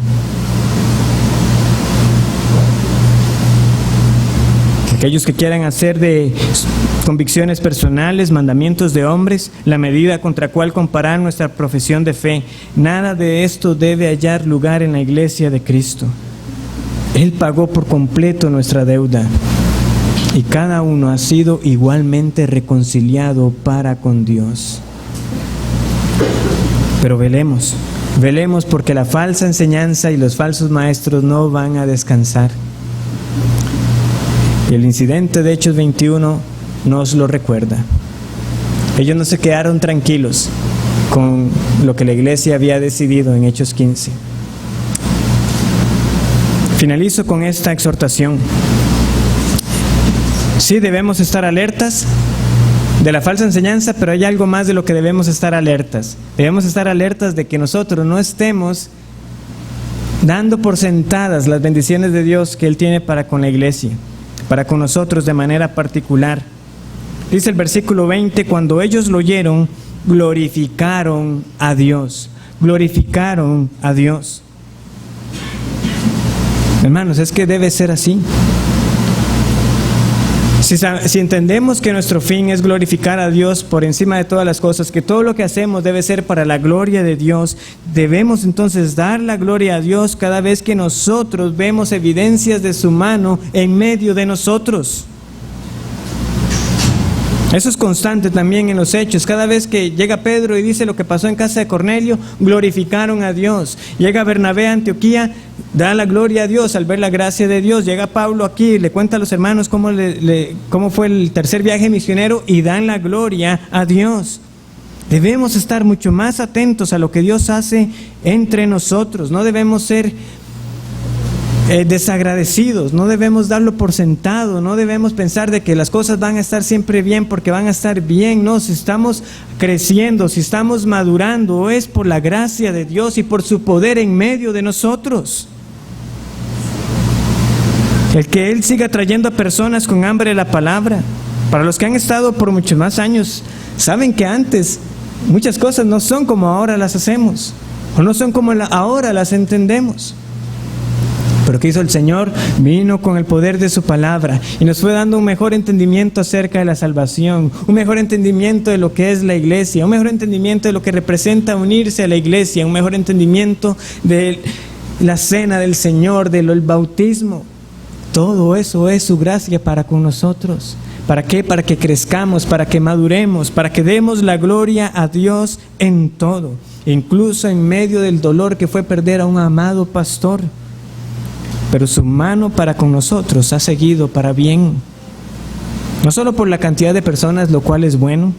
Aquellos que quieran hacer de convicciones personales, mandamientos de hombres, la medida contra cual comparar nuestra profesión de fe, nada de esto debe hallar lugar en la iglesia de Cristo. Él pagó por completo nuestra deuda y cada uno ha sido igualmente reconciliado para con Dios. Pero velemos porque la falsa enseñanza y los falsos maestros no van a descansar. Y el incidente de Hechos 21 nos lo recuerda. Ellos no se quedaron tranquilos con lo que la iglesia había decidido en Hechos 15. Finalizo con esta exhortación. Sí, debemos estar alertas de la falsa enseñanza, pero hay algo más de lo que debemos estar alertas. Debemos estar alertas de que nosotros no estemos dando por sentadas las bendiciones de Dios que Él tiene para con la iglesia, para con nosotros de manera particular. Dice el versículo 20, cuando ellos lo oyeron, glorificaron a Dios. Glorificaron a Dios. Hermanos, es que debe ser así. Si entendemos que nuestro fin es glorificar a Dios por encima de todas las cosas, que todo lo que hacemos debe ser para la gloria de Dios, debemos entonces dar la gloria a Dios cada vez que nosotros vemos evidencias de su mano en medio de nosotros. Eso es constante también en los hechos. Cada vez que llega Pedro y dice lo que pasó en casa de Cornelio, glorificaron a Dios. Llega Bernabé a Antioquía, da la gloria a Dios al ver la gracia de Dios. Llega Pablo aquí, le cuenta a los hermanos cómo fue el tercer viaje misionero y dan la gloria a Dios. Debemos estar mucho más atentos a lo que Dios hace entre nosotros. No debemos ser desagradecidos, no debemos darlo por sentado, no debemos pensar de que las cosas van a estar siempre bien porque van a estar bien. No, si estamos creciendo, si estamos madurando, es por la gracia de Dios y por su poder en medio de nosotros. El que Él siga trayendo a personas con hambre de la palabra. Para los que han estado por muchos más años, saben que antes muchas cosas no son como ahora las hacemos, o no son como ahora las entendemos. Pero ¿qué hizo el Señor? Vino con el poder de su palabra y nos fue dando un mejor entendimiento acerca de la salvación, un mejor entendimiento de lo que es la iglesia, un mejor entendimiento de lo que representa unirse a la iglesia, un mejor entendimiento de la cena del Señor, del bautismo. Todo eso es su gracia para con nosotros. ¿Para qué? Para que crezcamos, para que maduremos, para que demos la gloria a Dios en todo, incluso en medio del dolor que fue perder a un amado pastor. Pero su mano para con nosotros ha seguido para bien, no solo por la cantidad de personas, lo cual es bueno,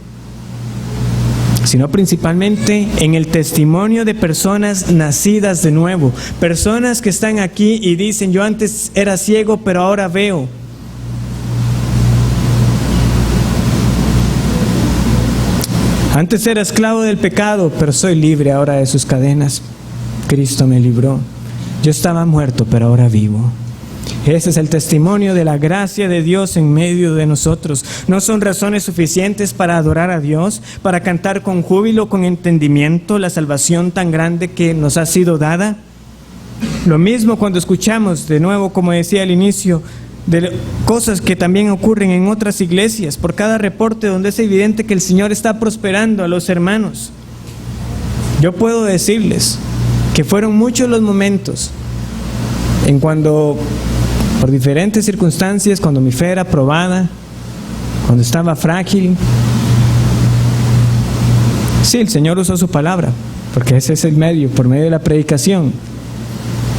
sino principalmente en el testimonio de personas nacidas de nuevo, personas que están aquí y dicen: yo antes era ciego, pero ahora veo. Antes era esclavo del pecado, pero soy libre ahora de sus cadenas. Cristo me libró. Yo estaba muerto, pero ahora vivo. Ese es el testimonio de la gracia de Dios en medio de nosotros. ¿No son razones suficientes para adorar a Dios, para cantar con júbilo, con entendimiento, la salvación tan grande que nos ha sido dada? Lo mismo cuando escuchamos, de nuevo, como decía al inicio, de cosas que también ocurren en otras iglesias, por cada reporte donde es evidente que el Señor está prosperando a los hermanos. Yo puedo decirles que fueron muchos los momentos en cuando, por diferentes circunstancias, cuando mi fe era probada, cuando estaba frágil, sí, el Señor usó su palabra, porque ese es el medio, por medio de la predicación,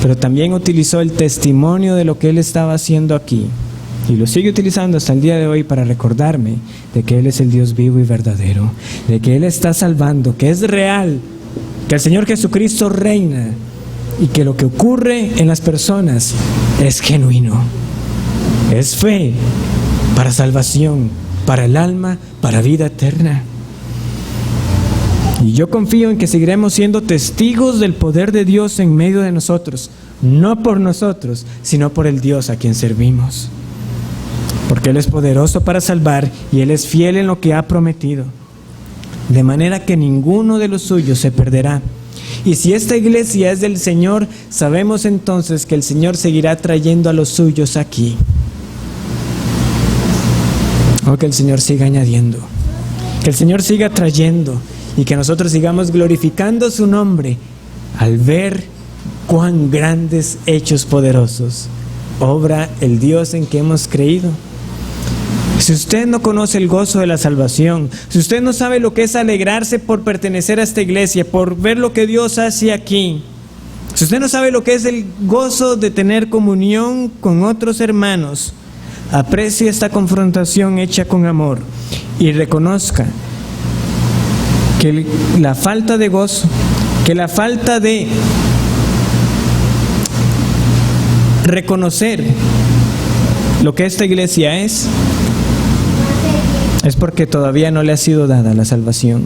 pero también utilizó el testimonio de lo que Él estaba haciendo aquí, y lo sigue utilizando hasta el día de hoy para recordarme de que Él es el Dios vivo y verdadero, de que Él está salvando, que es real, que el Señor Jesucristo reina y que lo que ocurre en las personas es genuino, es fe para salvación, para el alma, para vida eterna. Y yo confío en que seguiremos siendo testigos del poder de Dios en medio de nosotros, no por nosotros, sino por el Dios a quien servimos, porque Él es poderoso para salvar y Él es fiel en lo que ha prometido, de manera que ninguno de los suyos se perderá. Y si esta iglesia es del Señor, sabemos entonces que el Señor seguirá trayendo a los suyos aquí. O que el Señor siga añadiendo, que el Señor siga trayendo y que nosotros sigamos glorificando su nombre al ver cuán grandes hechos poderosos obra el Dios en que hemos creído. Si usted no conoce el gozo de la salvación, si usted no sabe lo que es alegrarse por pertenecer a esta iglesia, por ver lo que Dios hace aquí, si usted no sabe lo que es el gozo de tener comunión con otros hermanos, aprecie esta confrontación hecha con amor y reconozca que la falta de gozo, que la falta de reconocer lo que esta iglesia es porque todavía no le ha sido dada la salvación,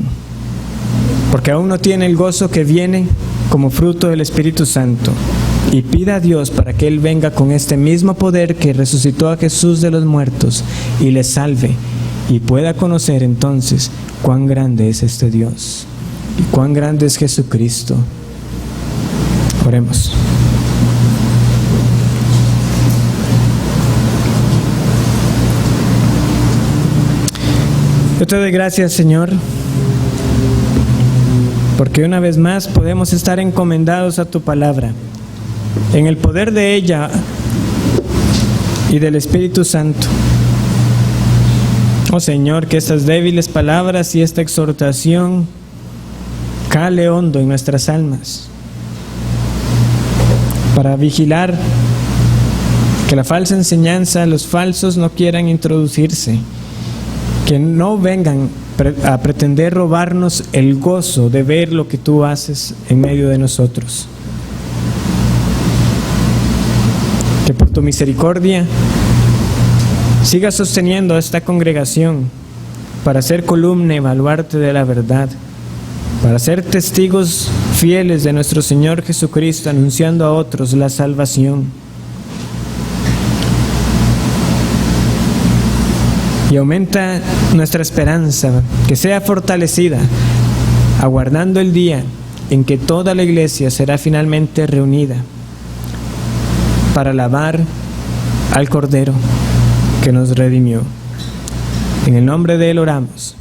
porque aún no tiene el gozo que viene como fruto del Espíritu Santo. Y pida a Dios para que Él venga con este mismo poder que resucitó a Jesús de los muertos y le salve, y pueda conocer entonces cuán grande es este Dios y cuán grande es Jesucristo. Oremos. Yo te doy gracias, Señor, porque una vez más podemos estar encomendados a tu palabra, en el poder de ella y del Espíritu Santo. Oh Señor, que estas débiles palabras y esta exhortación cale hondo en nuestras almas, para vigilar que la falsa enseñanza, los falsos no quieran introducirse, que no vengan a pretender robarnos el gozo de ver lo que tú haces en medio de nosotros. Que por tu misericordia sigas sosteniendo a esta congregación para ser columna y baluarte de la verdad, para ser testigos fieles de nuestro Señor Jesucristo, anunciando a otros la salvación. Y aumenta nuestra esperanza, que sea fortalecida, aguardando el día en que toda la iglesia será finalmente reunida para alabar al Cordero que nos redimió. En el nombre de Él oramos.